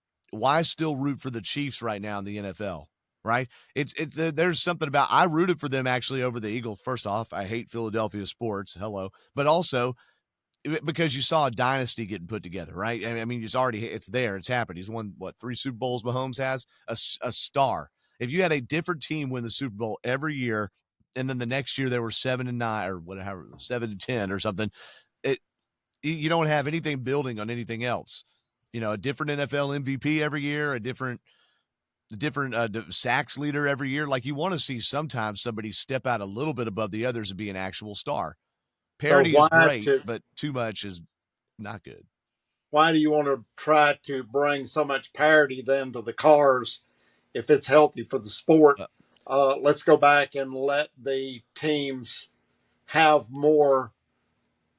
still root for the Chiefs right now in the NFL? Right? There's something about, I rooted for them actually over the Eagles. First off, I hate Philadelphia sports. Hello. But also because you saw a dynasty getting put together, right? I mean, it's there. It's happened. He's won 3 Super Bowls Mahomes has? A star. If you had a different team win the Super Bowl every year, and then the next year there were 7-9 or whatever, 7-10 or something, you don't have anything building on anything else. A different NFL MVP every year, a different sacks leader every year. Like, you want to see sometimes somebody step out a little bit above the others and be an actual star. Parity is great, but too much is not good. Why do you want to try to bring so much parity then to the cars if it's healthy for the sport? Let's go back and let the teams have more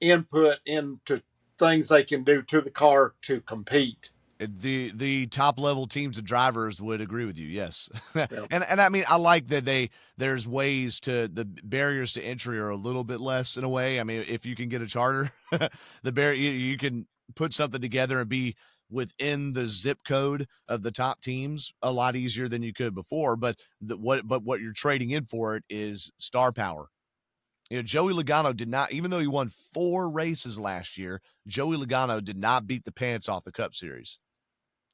input into things they can do to the car to compete. The top level teams of drivers would agree with you. Yes. Yeah. and I mean, I like that there's ways to, the barriers to entry are a little bit less in a way. I mean, if you can get a charter, you can put something together and be within the zip code of the top teams a lot easier than you could before. But what you're trading in for it is star power. Joey Logano did not, even though he won 4 races last year, Joey Logano did not beat the pants off the Cup Series.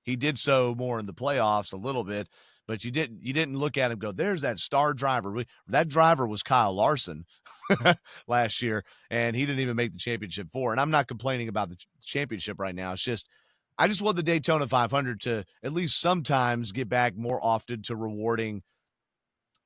He did so more in the playoffs a little bit, but you didn't look at him and go, there's that star driver. That driver was Kyle Larson last year, and he didn't even make the championship 4. And I'm not complaining about the championship right now. It's just, I just want the Daytona 500 to at least sometimes get back more often to rewarding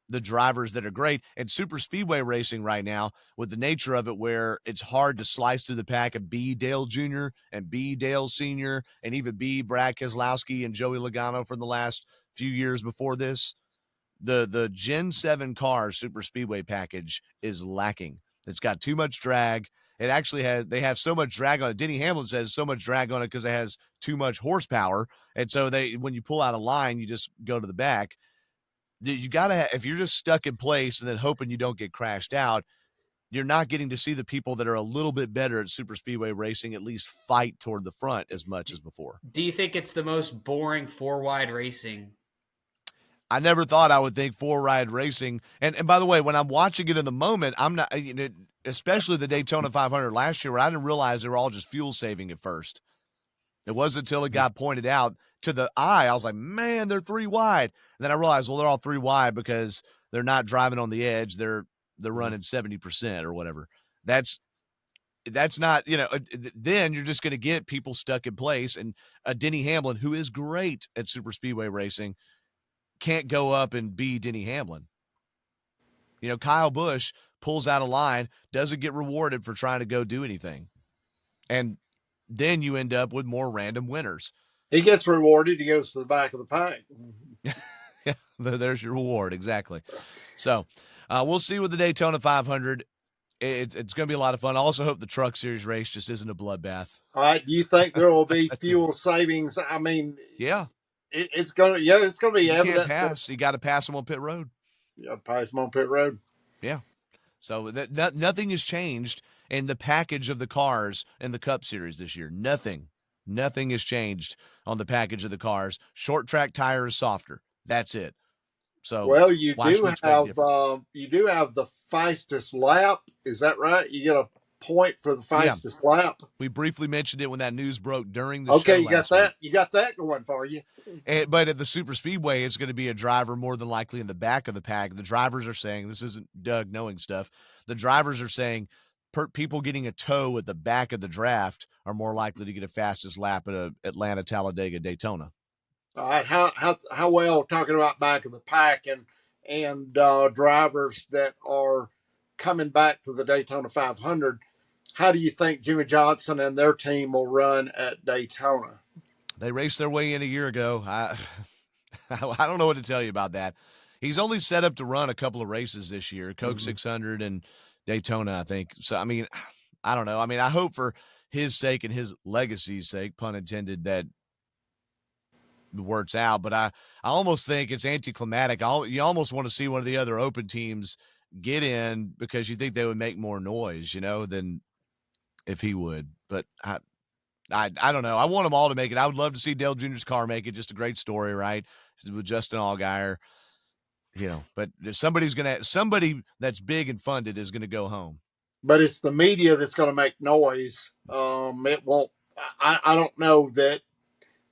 the drivers that are great. And super speedway racing right now, with the nature of it, where it's hard to slice through the pack and be Dale Jr. and be Dale Sr. and even be Brad Keselowski and Joey Logano for the last few years before this. The Gen 7 car super speedway package is lacking. It's got too much drag. It actually they have so much drag on it. Denny Hamlin says so much drag on it because it has too much horsepower. And so when you pull out a line, you just go to the back. You got to, if you're just stuck in place and then hoping you don't get crashed out, you're not getting to see the people that are a little bit better at super speedway racing at least fight toward the front as much as before. Do you think it's the most boring four wide racing? I never thought I would think four ride racing. And by the way, when I'm watching it in the moment, I'm not, especially the Daytona 500 last year, where I didn't realize they were all just fuel saving at first. It wasn't until it got pointed out to the eye, I was like, man, they're three wide. And then I realized, well, they're all three wide because they're not driving on the edge. They're running 70% or whatever. That's not, then you're just going to get people stuck in place. And Denny Hamlin, who is great at super speedway racing, can't go up and be Denny Hamlin. Kyle Busch pulls out a line, doesn't get rewarded for trying to go do anything. And then you end up with more random winners. He gets rewarded. He goes to the back of the pack. Yeah, there's your reward. Exactly. So we'll see with the Daytona 500. It's going to be a lot of fun. I also hope the Truck Series race just isn't a bloodbath. All right. Do you think there will be fuel savings? I mean, yeah. It's gonna be evident. You can't pass. You got to pass them on pit road. Yeah, pass them on pit road. Yeah. So nothing has changed in the package of the cars in the Cup Series this year. Nothing has changed on the package of the cars. Short track tire is softer. That's it. So well, you do have the fastest lap. Is that right? You get a point for the fastest lap. We briefly mentioned it when that news broke during the show. Okay, you got that. You got that going for you. But at the super speedway, it's going to be a driver more than likely in the back of the pack. The drivers are saying, this isn't Doug knowing stuff. The drivers are saying people getting a tow at the back of the draft are more likely to get a fastest lap at a Atlanta, Talladega, Daytona. All right, how well, talking about back of the pack and drivers that are coming back to the Daytona 500, how do you think Jimmy Johnson and their team will run at Daytona? They raced their way in a year ago. I don't know what to tell you about that. He's only set up to run a couple of races this year, Coke 600 and Daytona, I think. So, I mean, I don't know. I mean, I hope for his sake and his legacy's sake, pun intended, that works out. But I almost think it's anticlimactic. You almost want to see one of the other open teams get in because you think they would make more noise, than if he would. But I don't know. I want them all to make it. I would love to see Dale Jr.'s car make it. Just a great story, right? With Justin Allgaier, But somebody that's big and funded is going to go home. But it's the media that's going to make noise. It won't. I don't know that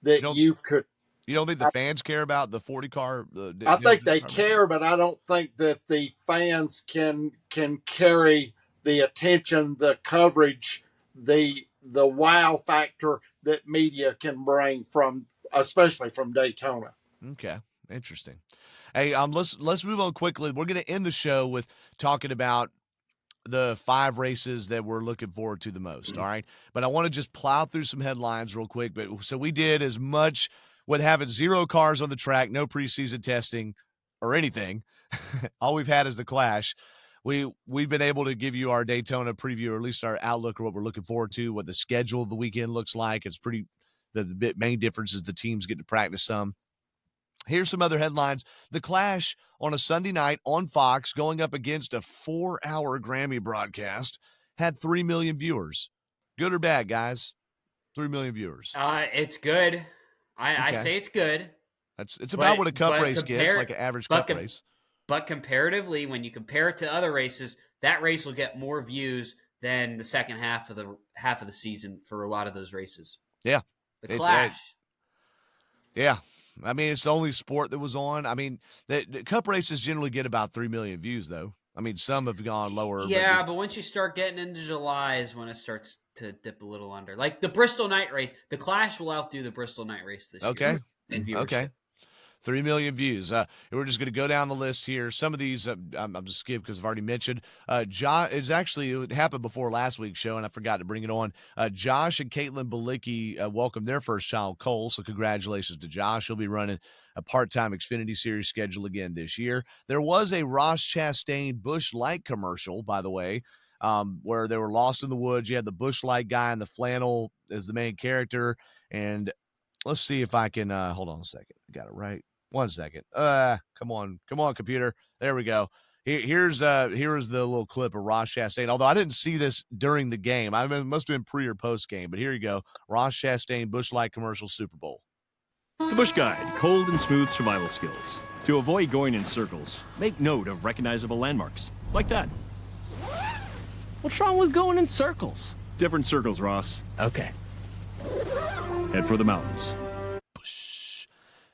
you could. You don't think the fans care about the 40 car? I think they care, but I don't think that the fans can carry the attention, the coverage, the wow factor that media can bring especially from Daytona. Okay, interesting. Hey, let's move on quickly. We're going to end the show with talking about the 5 races that we're looking forward to the most. All right, but I want to just plow through some headlines real quick. But so we did as much with having 0 cars on the track, no preseason testing or anything. All we've had is the Clash. We've been able to give you our Daytona preview, or at least our outlook, or what we're looking forward to, what the schedule of the weekend looks like. It's the main difference is the teams get to practice some. Here's some other headlines. The Clash on a Sunday night on Fox, going up against a 4-hour Grammy broadcast, had 3 million viewers. Good or bad, guys? 3 million viewers. It's good. I say it's good. It's about what a cup race gets, like an average cup race. But comparatively, when you compare it to other races, that race will get more views than the second half of the season for a lot of those races. Yeah. The Clash. Yeah. I mean, it's the only sport that was on. I mean, the cup races generally get about 3 million views, though. I mean, some have gone lower. Yeah, but once you start getting into July is when it starts to dip a little under. Like the Bristol night race, the Clash will outdo the Bristol night race this year. Okay. In viewership. Okay. 3 million views. We're just going to go down the list here. Some of these I'm just skip because I've already mentioned. It happened before last week's show, and I forgot to bring it on. Josh and Caitlin Balicki welcomed their first child, Cole. So congratulations to Josh. He'll be running a part-time Xfinity Series schedule again this year. There was a Ross Chastain Busch Light commercial, by the way, where they were lost in the woods. You had the Busch Light guy in the flannel as the main character, and let's see if I can hold on a second. I got it right. 1 second. Come on, computer. There we go. Here's the little clip of Ross Chastain. Although I didn't see this during the game, it must have been pre or post game. But here you go. Ross Chastain Busch Light commercial Super Bowl. The Busch Guide, cold and smooth survival skills. To avoid going in circles, make note of recognizable landmarks, like that. What's wrong with going in circles? Different circles, Ross. Okay. Head for the mountains.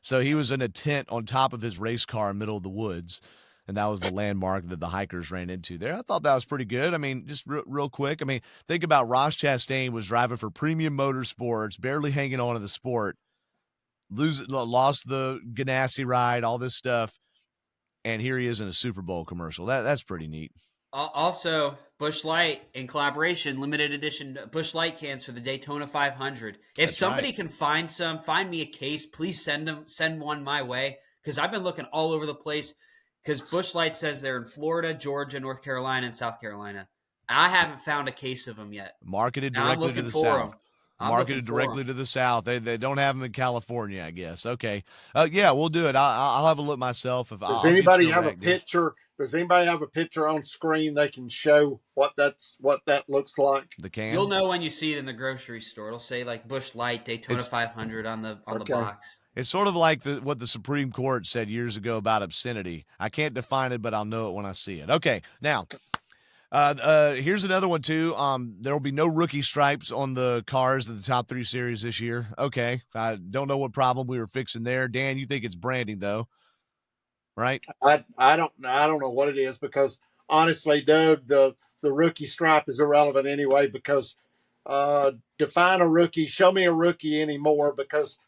So he was in a tent on top of his race car in the middle of the woods, and that was the landmark that the hikers ran into there. I thought that was pretty good. I mean, just real quick. I mean, think about Ross Chastain was driving for Premium Motorsports, barely hanging on to the sport, lost the Ganassi ride, all this stuff, and here he is in a Super Bowl commercial. That's pretty neat. Also, Busch Light in collaboration, limited edition Busch Light cans for the Daytona 500. If That's somebody right. can find me a case, please send one my way, because I've been looking all over the place. Because Busch Light says they're in Florida, Georgia, North Carolina, and South Carolina. I haven't found a case of them yet. Marketed Now, directly to the South. Marketed directly to them. the South. They don't have them in California, I guess. Okay. Yeah, we'll do it. I'll have a look myself. Does anybody have a picture? Does anybody have a picture on screen they can show what that looks like? The can. You'll know when you see it in the grocery store. It'll say like Busch Light Daytona 500 on the box. It's sort of like what the Supreme Court said years ago about obscenity. I can't define it, but I'll know it when I see it. Okay, now here's another one too. There will be no rookie stripes on the cars of the top 3 series this year. Okay, I don't know what problem we were fixing there. Dan, you think it's branding though, right? I don't know what it is, because honestly, Doug, the rookie stripe is irrelevant anyway, because define a rookie, show me a rookie anymore, because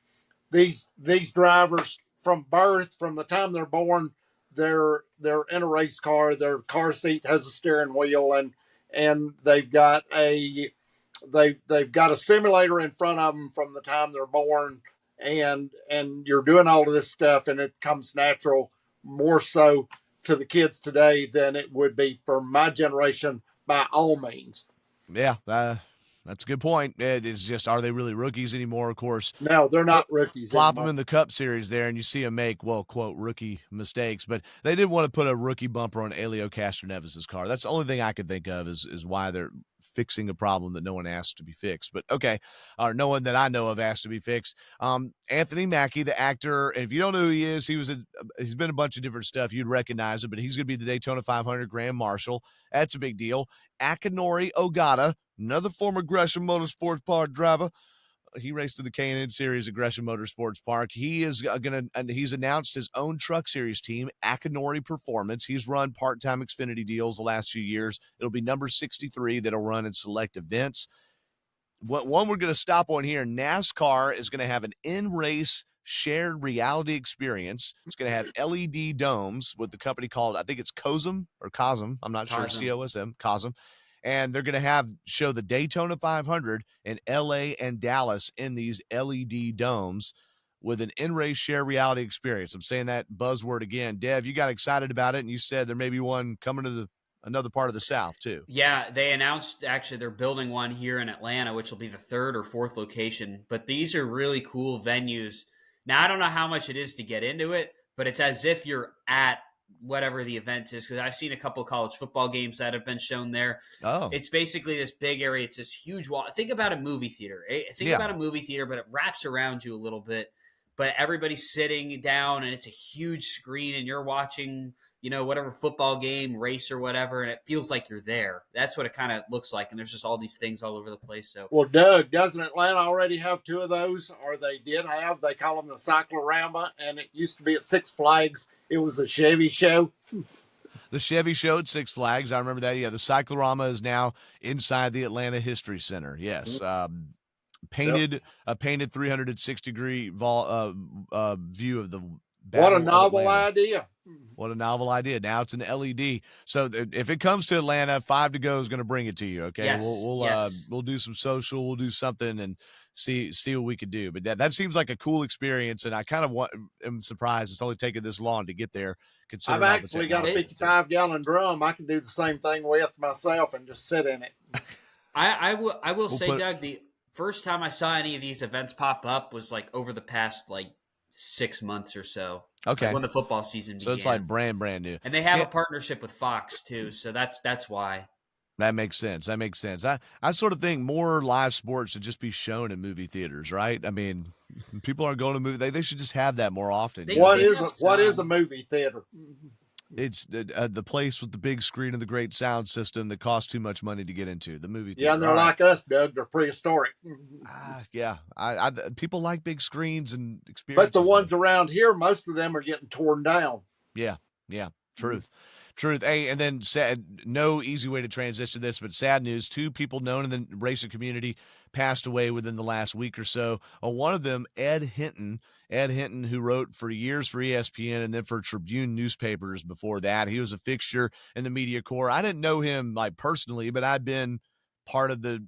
these drivers from birth, from the time they're born, they're in a race car. Their car seat has a steering wheel, and they've got a simulator in front of them from the time they're born, and you're doing all of this stuff, and it comes natural, more so to the kids today than it would be for my generation, by all means. Yeah, that's a good point. It's just, are they really rookies anymore? Of course. No, they're not rookies. Plop them in the Cup Series there, and you see them make, well, quote, rookie mistakes. But they didn't want to put a rookie bumper on Elio Castroneves' car. That's the only thing I could think of is why they're fixing a problem that no one asked to be fixed. But okay, or no one that I know of asked to be fixed. Anthony Mackie, the actor, and if you don't know who he is, he's been a bunch of different stuff. You'd recognize it, but he's going to be the Daytona 500 Grand Marshal. That's a big deal. Akinori Ogata, another former Gresham Motorsports Park driver. He raced in the K&N Series at Gresham Motorsports Park. He is he's announced his own truck series team, Akinori Performance. He's run part-time Xfinity deals the last few years. It'll be number 63 that'll run in select events. One we're going to stop on here, NASCAR is going to have an in-race shared reality experience. It's going to have LED domes with the company called, I think it's Cosm. I'm not sure, COSM, Cosm. And they're going to show the Daytona 500 in LA and Dallas in these LED domes with an in-race share reality experience. I'm saying that buzzword again. Dev, you got excited about it, and you said there may be one coming to another part of the South too. Yeah, they announced actually they're building one here in Atlanta, which will be the 3rd or 4th location. But these are really cool venues. Now, I don't know how much it is to get into it, but it's as if you're at whatever the event is, because I've seen a couple of college football games that have been shown there. Oh, it's basically this big area. It's this huge wall. Think about a movie theater. About a movie theater, but it wraps around you a little bit. But everybody's sitting down, and it's a huge screen, and you're watching, whatever football game, race, or whatever, and it feels like you're there. That's what it kind of looks like, and there's just all these things all over the place. So, well, Doug, doesn't Atlanta already have 2 of those? Or they did have? They call them the Cyclorama, and it used to be at Six Flags. It was a Chevy show. The Chevy show at Six Flags. I remember that. Yeah, the Cyclorama is now inside the Atlanta History Center. Yes. A painted 360-degree view of the What a Battle of novel Atlanta. idea. What a novel idea. Now it's an LED. So if it comes to Atlanta, 5 to Go is going to bring it to you. Okay. Yes, yes. We'll do some social, we'll do something and see what we can do. But that seems like a cool experience. And I kind of am surprised it's only taken this long to get there, I've considering all the actually got a technology. 55-gallon drum. I can do the same thing with myself and just sit in it. I will say, put- Doug, the first time I saw any of these events pop up was like over the past like 6 months or so. Okay. Like when the football season began. So it's like brand new. And they have a partnership with Fox too, so that's why. That makes sense. I sort of think more live sports should just be shown in movie theaters, right? I mean, people aren't going to movie. They should just have that more often. What is a movie theater? It's the place with the big screen and the great sound system that costs too much money to get into. The movie theater. Yeah, and they're like us, Doug. They're prehistoric. Yeah. I people like big screens and experiences. But the ones around here, most of them are getting torn down. Yeah. Truth. Hey, and then no easy way to transition this, but sad news. 2 people known in the racing community passed away within the last week or so. One of them, Ed Hinton, who wrote for years for ESPN and then for Tribune newspapers before that. He was a fixture in the media corps. I didn't know him like personally, but I'd been part of the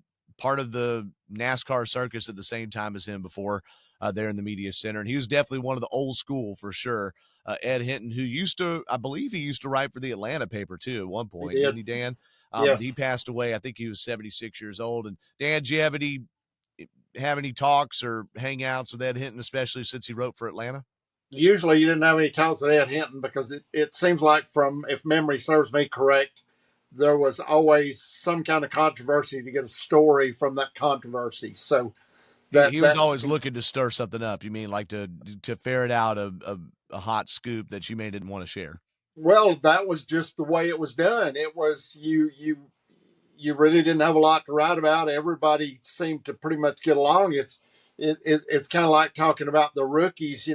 NASCAR circus at the same time as him before there in the media center. And he was definitely one of the old school for sure. Ed Hinton, who I believe he used to write for the Atlanta paper too at one point, didn't he, Dan? Yes. He passed away. I think he was 76 years old. And Dan, do you have any talks or hangouts with Ed Hinton, especially since he wrote for Atlanta? Usually you didn't have any talks with Ed Hinton because it seems like if memory serves me correct, there was always some kind of controversy to get a story from that controversy. So he was always looking to stir something up. You mean like to ferret out a hot scoop that you may didn't want to share? Well, that was just the way it was done. It was you really didn't have a lot to write about. Everybody seemed to pretty much get along. It's kind of like talking about the rookies.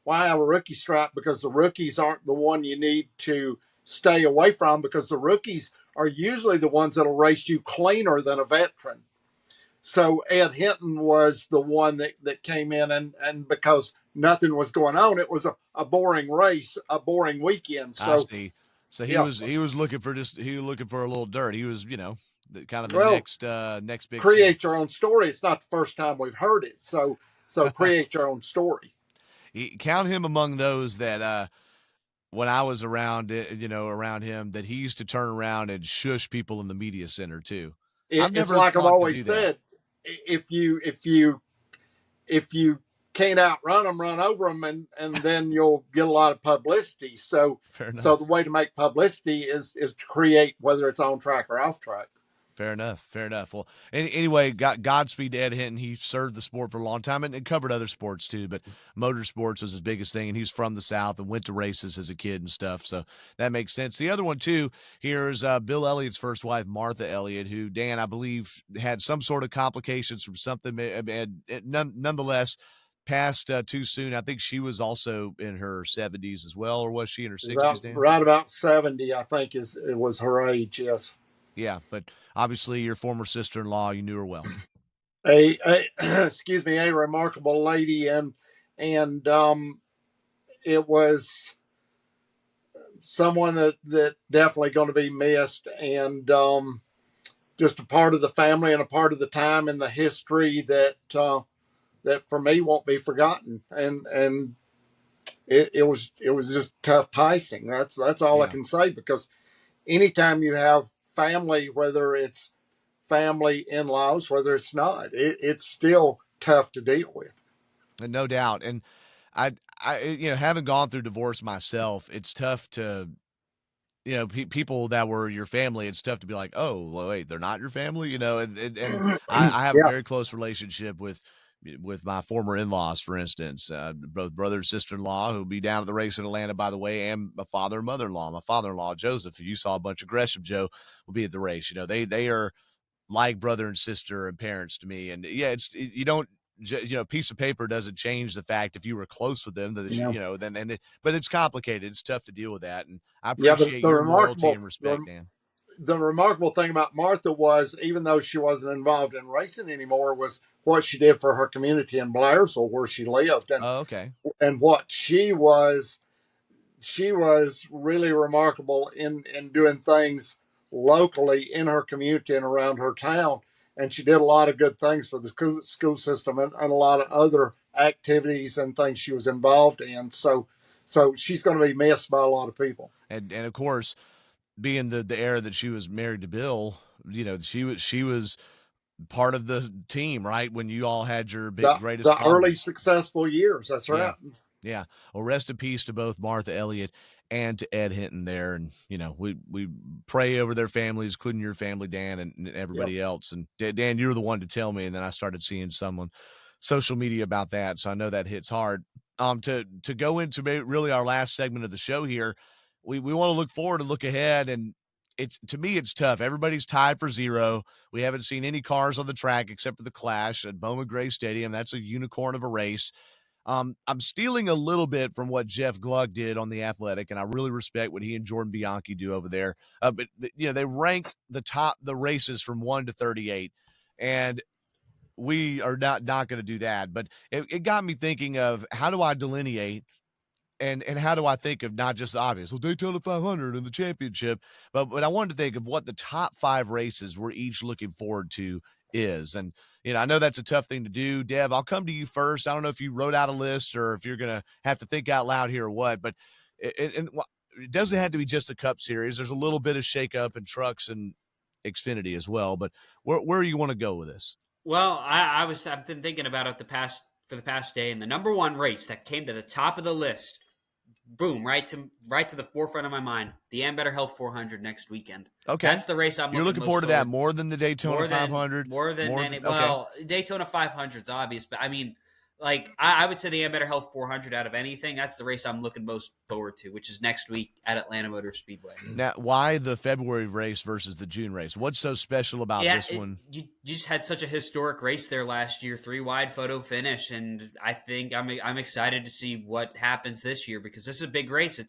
Why have a rookie stripe? Because the rookies aren't the one you need to stay away from, because the rookies are usually the ones that'll race you cleaner than a veteran. So Ed Hinton was the one that came in, and because nothing was going on, it was a boring race, a boring weekend. So, I see. So he was looking for a little dirt. He was, kind of the next big create your own story. It's not the first time we've heard it. So create your own story. Count him among those that when I was around him, that he used to turn around and shush people in the media center too. It's like I've always said, if you can't outrun them, run over them, and then you'll get a lot of publicity. So the way to make publicity is to create, whether it's on track or off track. Fair enough. Well, anyway, Godspeed to Ed Hinton. He served the sport for a long time and covered other sports too, but motorsports was his biggest thing. And he's from the South and went to races as a kid and stuff. So that makes sense. The other one too here is Bill Elliott's first wife, Martha Elliott, who, Dan, I believe had some sort of complications from something, and nonetheless passed too soon. I think she was also in her 70s as well, or was she in her 60s, Dan? Right about 70, I think it was her age, yes. Yeah, but obviously your former sister-in-law, you knew her well. Excuse me, a remarkable lady, and it was someone that definitely going to be missed, and just a part of the family and a part of the time in the history that for me won't be forgotten. And it was just tough pacing. That's all I can say, because anytime you have family, whether it's family, in-laws, whether it's not, it's still tough to deal with. And no doubt. And I having gone through divorce myself, it's tough to, people that were your family, it's tough to be like, oh, well, wait, they're not your family, and I have a very close relationship with my former in-laws, for instance, both brother and sister-in-law, who'll be down at the race in Atlanta, by the way, and my father and mother-in-law. My father-in-law, Joseph, who you saw a bunch of Gresham Joe, will be at the race. They are like brother and sister and parents to me. And piece of paper doesn't change the fact if you were close with them, that but it's complicated. It's tough to deal with that. And I appreciate your loyalty and respect, Dan. the remarkable thing about Martha was, even though she wasn't involved in racing anymore, was what she did for her community in Blairsville, where she lived, Oh, okay. and what she was. She was really remarkable in doing things locally in her community and around her town. And she did a lot of good things for the school system, and a lot of other activities and things she was involved in. So she's going to be missed by a lot of people. And of course, being the era that she was married to Bill, she was part of the team, right? When you all had your big greatest The early conference. successful years. That's Yeah. right. Yeah. Well, rest in peace to both Martha Elliott and to Ed Hinton there. And, we pray over their families, including your family, Dan, and everybody Yep. else. And Dan, you were the one to tell me. And then I started seeing some on social media about that. So I know that hits hard. To go into really our last segment of the show here, we want to look forward and look ahead. And to me, it's tough. Everybody's tied for zero. We haven't seen any cars on the track except for the Clash at Bowman Gray Stadium. That's a unicorn of a race. I'm stealing a little bit from what Jeff Gluck did on The Athletic, and I really respect what he and Jordan Bianchi do over there. But they ranked the races from 1 to 38, and we are not going to do that. But it got me thinking of, how do I delineate and how do I think of not just the obvious, well, Daytona 500 and the championship, but I wanted to think of what the top 5 races we're each looking forward to is. And, I know that's a tough thing to do. Dev, I'll come to you first. I don't know if you wrote out a list or if you're going to have to think out loud here or what, but it doesn't have to be just a Cup Series. There's a little bit of shakeup in trucks and Xfinity as well, but where do you want to go with this? Well, I've been thinking about it for the past day, and the number one race that came to the top of the list, boom, right to the forefront of my mind, the Ambetter Health 400 next weekend. Okay. That's the race I'm You're looking forward to that more than the Daytona 500? More than any. Well, Daytona 500 is obvious, but I mean, I would say the Ambetter Health 400 out of anything, that's the race I'm looking most forward to, which is next week at Atlanta Motor Speedway. Now, why the February race versus the June race? What's so special about this one? You just had such a historic race there last year, 3 wide photo finish, and I think I'm excited to see what happens this year, because this is a big race.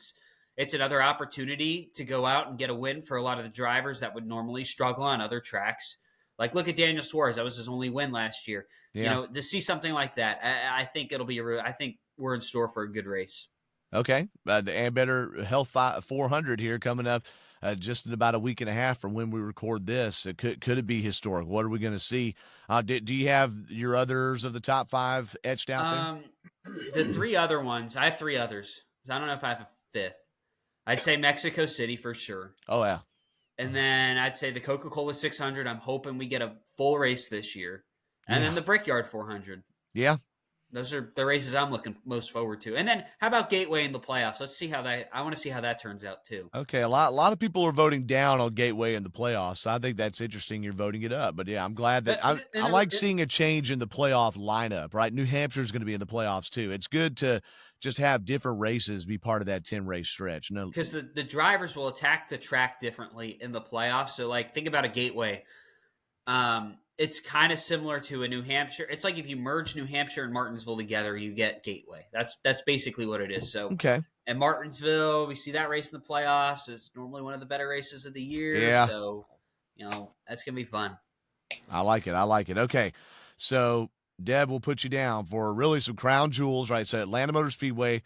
It's another opportunity to go out and get a win for a lot of the drivers that would normally struggle on other tracks. Like, look at Daniel Suarez. That was his only win last year. Yeah. To see something like that, I think it'll be I think we're in store for a good race. Okay. The Ambetter Health 400 here coming up just in about a week and a half from when we record this. Could it be historic? What are we going to see? Do you have your others of the top 5 etched out there? The 3 other ones. I have 3 others. I don't know if I have a 5th. I'd say Mexico City for sure. Oh, yeah. And then I'd say the Coca-Cola 600. I'm hoping we get a full race this year. And then the Brickyard 400. Yeah. Those are the races I'm looking most forward to. And then how about Gateway in the playoffs? I want to see how that turns out too. Okay. A lot of people are voting down on Gateway in the playoffs. So I think that's interesting. You're voting it up. But yeah, I'm glad that I like seeing a change in the playoff lineup, right? New Hampshire is going to be in the playoffs too. It's good to just have different races be part of that 10 race stretch. No, because the drivers will attack the track differently in the playoffs. So think about a Gateway. It's kind of similar to a New Hampshire. It's like if you merge New Hampshire and Martinsville together, you get Gateway. That's basically what it is. So okay. And Martinsville, we see that race in the playoffs. It's normally one of the better races of the year. Yeah. So, that's going to be fun. I like it. Okay. So Deb will put you down for really some crown jewels, right? So Atlanta Motor Speedway,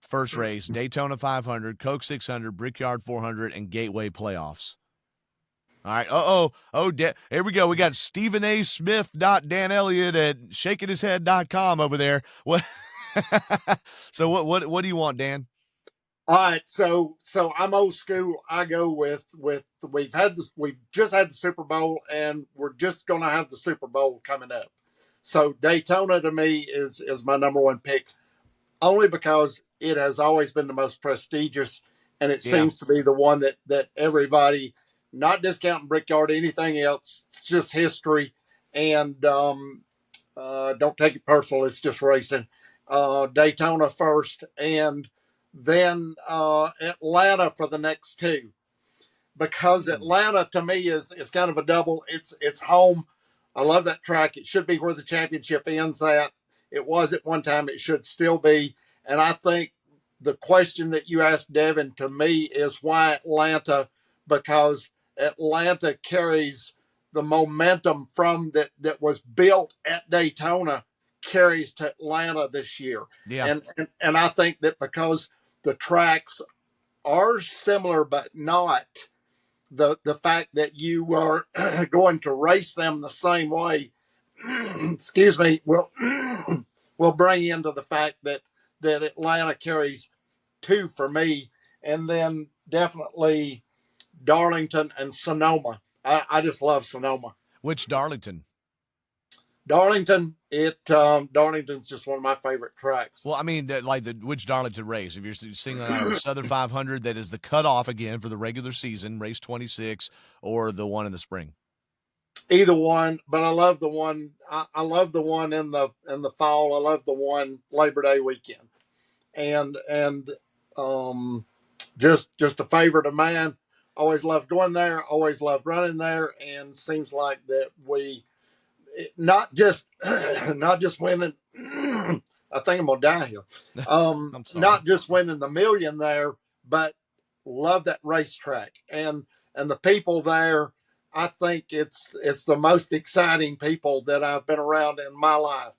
first race, Daytona 500, Coke 600, Brickyard 400, and Gateway playoffs. All right. Here we go. We got Stephen A. Smith. Dan Elliott at shakinghishead.com over there. What? So what do you want, Dan? All right. So I'm old school. I go with we've just had the Super Bowl, and we're just going to have the Super Bowl coming up. So Daytona to me is my number one pick, only because it has always been the most prestigious, and it seems to be the one that everybody, not discounting Brickyard, anything else, it's just history. And don't take it personal. It's just racing. Daytona first, and then Atlanta for the next 2. Because Atlanta to me is kind of a double. It's home. I love that track. It should be where the championship ends at. It was at one time. It should still be. And I think the question that you asked, Devin, to me is why Atlanta? Because Atlanta carries the momentum from that was built at Daytona carries to Atlanta this year. Yeah. And I think that because the tracks are similar but not, the fact that you are going to race them the same way, excuse me, will bring into the fact that Atlanta carries two for me, and then definitely Darlington and Sonoma. I just love Sonoma. Which Darlington? Darlington, Darlington's just one of my favorite tracks. Well, I mean, which Darlington race? If you're singling out a Southern 500, that is the cutoff again for the regular season, race 26, or the one in the spring. Either one, but I love the one. I love the one in the fall. I love the one Labor Day weekend, and just a favorite of mine. Always loved going there. Always loved running there, and seems like that we not just winning. I think I'm gonna die here. I'm sorry. Not just winning the million there, but love that racetrack and the people there. I think it's the most exciting people that I've been around in my life.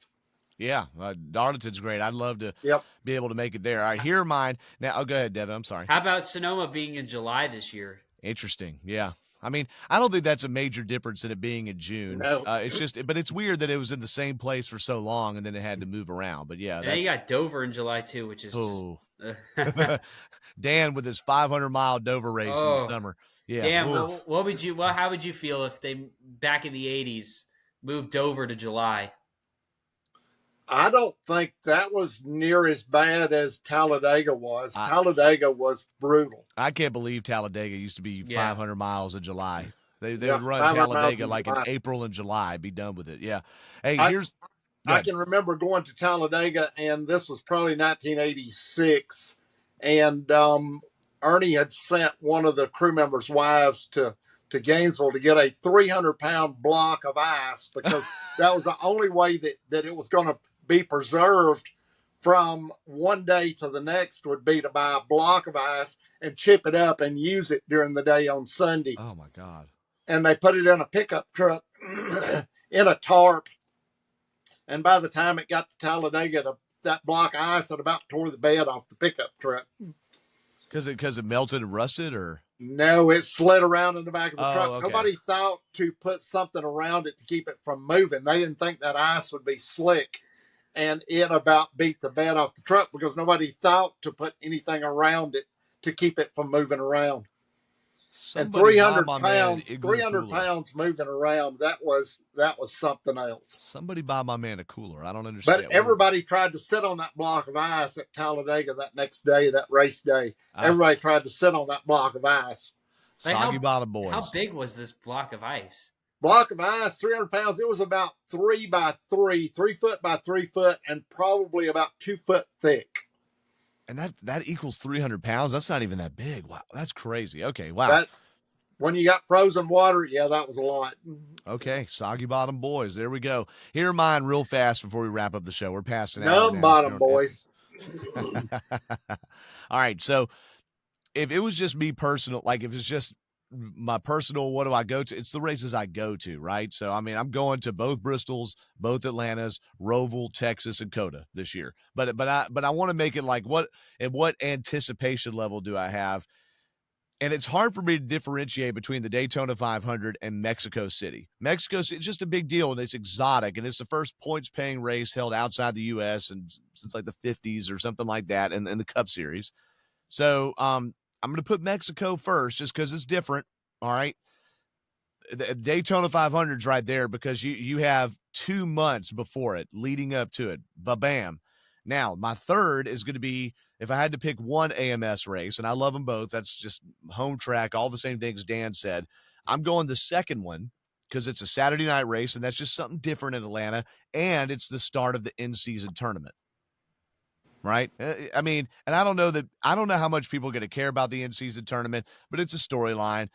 Yeah, Darlington's great. I'd love to be able to make it there. All right, here are mine. Now, go ahead, Devin. I'm sorry. How about Sonoma being in July this year? Interesting. Yeah. I mean, I don't think that's a major difference in it being in June. No. It's just, but it's weird that it was in the same place for so long and then it had to move around. But yeah, and then you got Dover in July too, which is just Dan with his 500-mile Dover race in the summer. Yeah. Damn. How would you feel if they back in the '80s moved Dover to July? I don't think that was near as bad as Talladega was. Talladega was brutal. I can't believe Talladega used to be 500 miles in July. They would run Talladega like in April and July, be done with it. Yeah. Hey, I can remember going to Talladega, and this was probably 1986, and Ernie had sent one of the crew members' wives to Gainesville to get a 300-pound block of ice because that was the only way that it was going to be preserved from one day to the next would be to buy a block of ice and chip it up and use it during the day on Sunday. Oh, my God. And they put it in a pickup truck in a tarp. And by the time it got to Talladega, that block of ice had about tore the bed off the pickup truck. Because it melted and rusted, or? No, it slid around in the back of the truck. Okay. Nobody thought to put something around it to keep it from moving. They didn't think that ice would be slick. And it about beat the bed off the truck because nobody thought to put anything around it to keep it from moving around. And 300 pounds moving around, that was something else. Somebody buy my man a cooler. I don't understand. But everybody tried to sit on that block of ice at Talladega that next day, that race day. Everybody tried to sit on that block of ice. Soggy Bottom boys. How big was this block of ice? Block of ice, 300 pounds. It was about 3 by 3 foot by 3 foot, and probably about 2 foot thick. And that equals 300 pounds. That's not even that big. Wow, that's crazy. Okay, wow. When you got frozen water, yeah, that was a lot. Okay, Soggy Bottom boys. There we go. Here are mine real fast before we wrap up the show. We're passing out. Numb bottom boys. All right, so if it was just me personal, like if it's just my personal, what do I go to? It's the races I go to, right? So, I mean, I'm going to both Bristols, both Atlantas, Roval, Texas, and Coda this year. But I want to make it like what anticipation level do I have? And it's hard for me to differentiate between the Daytona 500 and Mexico City. Mexico City is just a big deal, and it's exotic, and it's the first points-paying race held outside the U.S. and since like the 50s or something like that in the Cup Series. So, I'm going to put Mexico first just because it's different, all right? The Daytona 500's right there because you have 2 months before it, leading up to it. Ba-bam. Now, my third is going to be, if I had to pick one AMS race, and I love them both, that's just home track, all the same things Dan said. I'm going the second one because it's a Saturday night race, and that's just something different in Atlanta, and it's the start of the in-season tournament. Right. I mean, and I don't know how much people are going to care about the in-season tournament, but it's a storyline.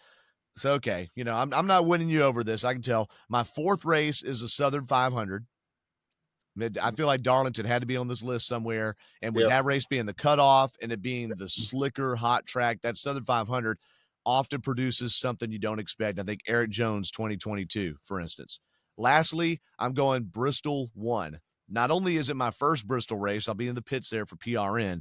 So, okay. You know, I'm not winning you over this. I can tell. My fourth race is the Southern 500. I feel like Darlington had to be on this list somewhere. And with that race being the cutoff and it being the slicker hot track, that Southern 500, often produces something you don't expect. I think Eric Jones 2022, for instance. Lastly, I'm going Bristol 1. Not only is it my first Bristol race, I'll be in the pits there for PRN,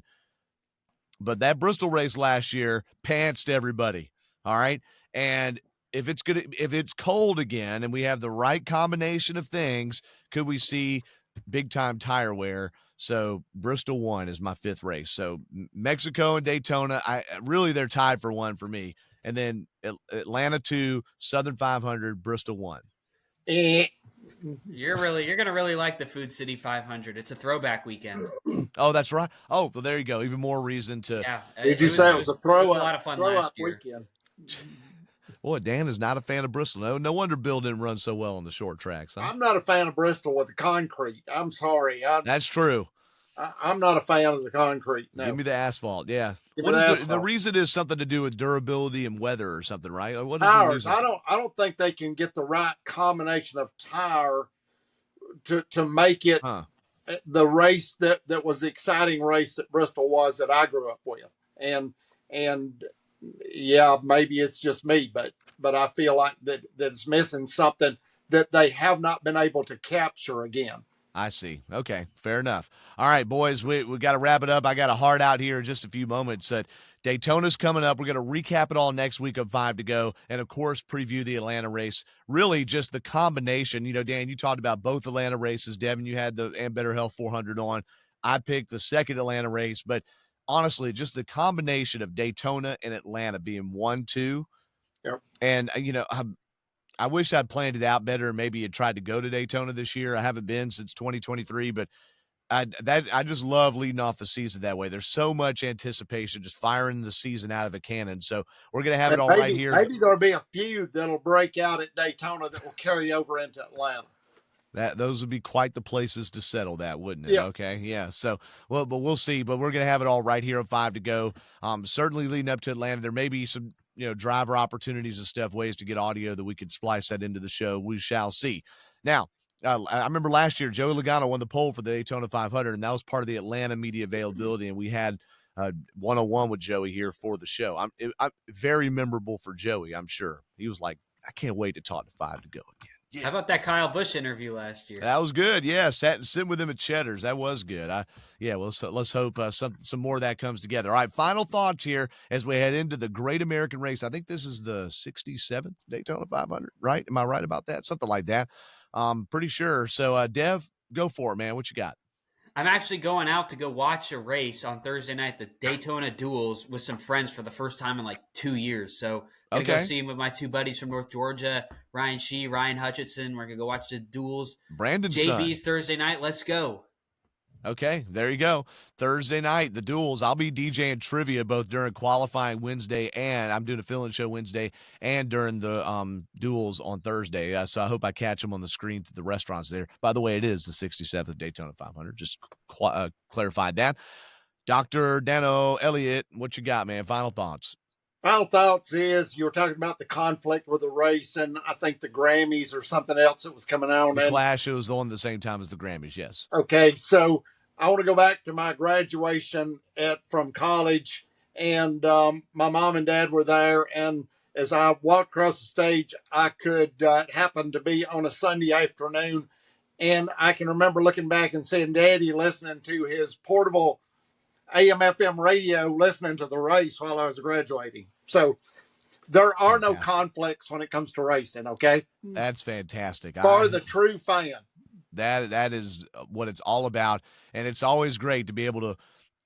but that Bristol race last year pantsed everybody. All right. And if it's cold again and we have the right combination of things, could we see big time tire wear? So Bristol 1 is my 5th race. So Mexico and Daytona, they're tied for 1 for me. And then Atlanta 2, Southern 500, Bristol 1. Eh. You're gonna really like the Food City 500. It's a throwback weekend. Oh, that's right. Oh, well, there you go. Even more reason to. Yeah. Did you say it was a throw a up? lot of fun throw last up year. weekend. Boy, Dan is not a fan of Bristol. No wonder Bill didn't run so well on the short tracks. Huh? I'm not a fan of Bristol with the concrete. I'm sorry. That's true. I'm not a fan of the concrete. No. Give me the asphalt. Yeah. Give What me is the the asphalt. reason is something to do with durability and weather or something, right? What is Tires. the reason? I don't think they can get the right combination of tire to make it the race that was the exciting race that Bristol was that I grew up with. And yeah, maybe it's just me, but I feel like that it's missing something that they have not been able to capture again. I see. Okay, fair enough. All right, boys, we got to wrap it up. I got a heart out here in just a few moments. Daytona's coming up. We're going to recap it all next week of 5 to go, and, of course, preview the Atlanta race. Really just the combination. You know, Dan, you talked about both Atlanta races. Devin, you had the And Better Health 400 on. I picked the second Atlanta race, but honestly, just the combination of Daytona and Atlanta being 1-2. Yep. And, you know, I wish I'd planned it out better and maybe had tried to go to Daytona this year. I haven't been since 2023, but I just love leading off the season that way. There's so much anticipation, just firing the season out of a cannon. So we're going to have it all right here. Maybe there'll be a feud that'll break out at Daytona that will carry over into Atlanta. Those would be quite the places to settle that, wouldn't it? Yeah. Okay. Yeah. So, well, but we'll see. But we're going to have it all right here at 5 to go. Certainly leading up to Atlanta, there may be some, driver opportunities and stuff, ways to get audio that we could splice that into the show. We shall see. Now, I remember last year, Joey Logano won the pole for the Daytona 500, and that was part of the Atlanta media availability. And we had one-on-one with Joey here for the show. I'm very memorable for Joey, I'm sure. He was like, I can't wait to talk to 5 to go again. Yeah. How about that Kyle Busch interview last year? That was good. Yeah, sitting with him at Cheddar's. That was good. Let's hope some more of that comes together. All right, final thoughts here as we head into the Great American Race. I think this is the 67th Daytona 500, right? Am I right about that? Something like that. Pretty sure. So, Dev, go for it, man. What you got? I'm actually going out to go watch a race on Thursday night, the Daytona Duels, with some friends for the first time in like 2 years. So I'm going to go see him with my 2 buddies from North Georgia, Ryan Shee, Ryan Hutchinson. We're going to go watch the Duels. Brandon's JB's son. Thursday night. Let's go. Okay, there you go. Thursday night, the Duels. I'll be DJing trivia both during qualifying Wednesday, and I'm doing a fill-in show Wednesday and during the Duels on Thursday. So I hope I catch them on the screen to the restaurants there. By the way, it is the 67th Daytona 500. Just clarified that. Dr. Dano Elliott, what you got, man? Final thoughts. Final thoughts is you were talking about the conflict with the race, and I think the Grammys or something else that was coming on. The Clash was on the same time as the Grammys, yes. Okay, so I want to go back to my graduation from college, and my mom and dad were there, and as I walked across the stage, I could happen to be on a Sunday afternoon, and I can remember looking back and seeing Daddy listening to his portable AM/FM radio, listening to the race while I was graduating. So there are no conflicts when it comes to racing, okay? That's fantastic. For the true fan. That is what it's all about, and it's always great to be able to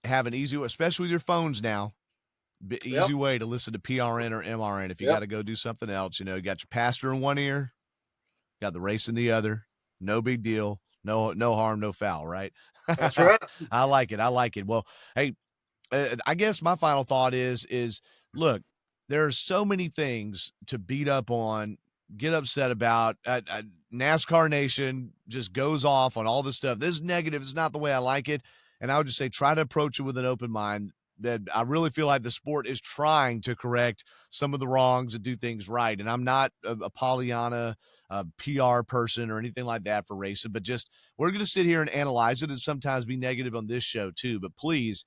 have an easy, especially with your phones now, easy way to listen to PRN or MRN. If you got to go do something else, you got your pastor in one ear, got the race in the other. No big deal. No harm, no foul, right? That's right. I like it. Well, hey, I guess my final thought is look, there are so many things to beat up on, get upset about. NASCAR Nation just goes off on all this stuff. This is negative. It's not the way I like it. And I would just say try to approach it with an open mind. That I really feel like the sport is trying to correct some of the wrongs and do things right. And I'm not a Pollyanna PR person or anything like that for racing, but just we're going to sit here and analyze it and sometimes be negative on this show too. But please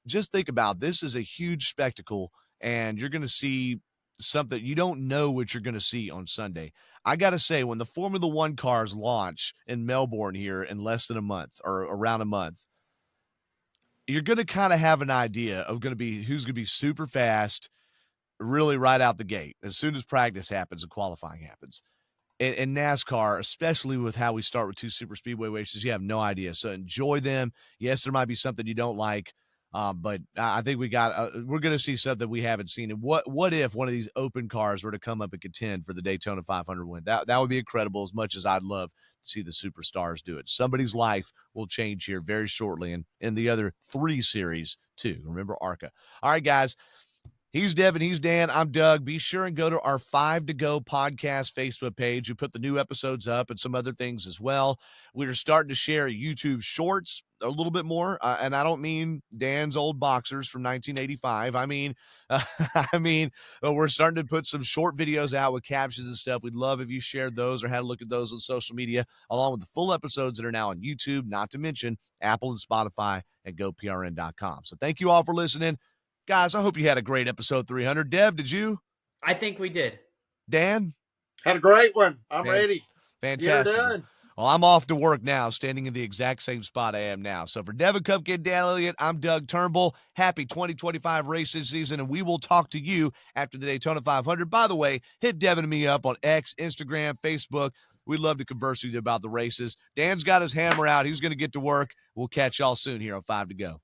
just think about this is a huge spectacle, and you're going to see something you don't know what you're going to see on Sunday. I got to say, when the Formula One cars launch in Melbourne here in less than a month or around a month, you're going to kind of have an idea of who's going to be super fast, really right out the gate as soon as practice happens and qualifying happens. In NASCAR, especially with how we start with 2 super speedway races, you have no idea. So enjoy them. Yes, there might be something you don't like, but I think we're going to see something we haven't seen. And what if one of these open cars were to come up and contend for the Daytona 500 win? That would be incredible. As much as I'd love to see the superstars do it, somebody's life will change here very shortly, and in the other 3 series too. Remember ARCA. All right, guys. He's Devin. He's Dan. I'm Doug. Be sure and go to our 5 to Go podcast Facebook page. We put the new episodes up and some other things as well. We're starting to share YouTube shorts a little bit more. And I don't mean Dan's old boxers from 1985. We're starting to put some short videos out with captions and stuff. We'd love if you shared those or had a look at those on social media, along with the full episodes that are now on YouTube, not to mention Apple and Spotify at GoPRN.com. So thank you all for listening. Guys, I hope you had a great episode 300. Dev, did you? I think we did. Dan? Had a great one. I'm ready. Fantastic. You're done. Well, I'm off to work now, standing in the exact same spot I am now. So for Devin Cupkid, Dan Elliott, I'm Doug Turnbull. Happy 2025 racing season, and we will talk to you after the Daytona 500. By the way, hit Devin and me up on X, Instagram, Facebook. We'd love to converse with you about the races. Dan's got his hammer out. He's going to get to work. We'll catch y'all soon here on 5 to Go.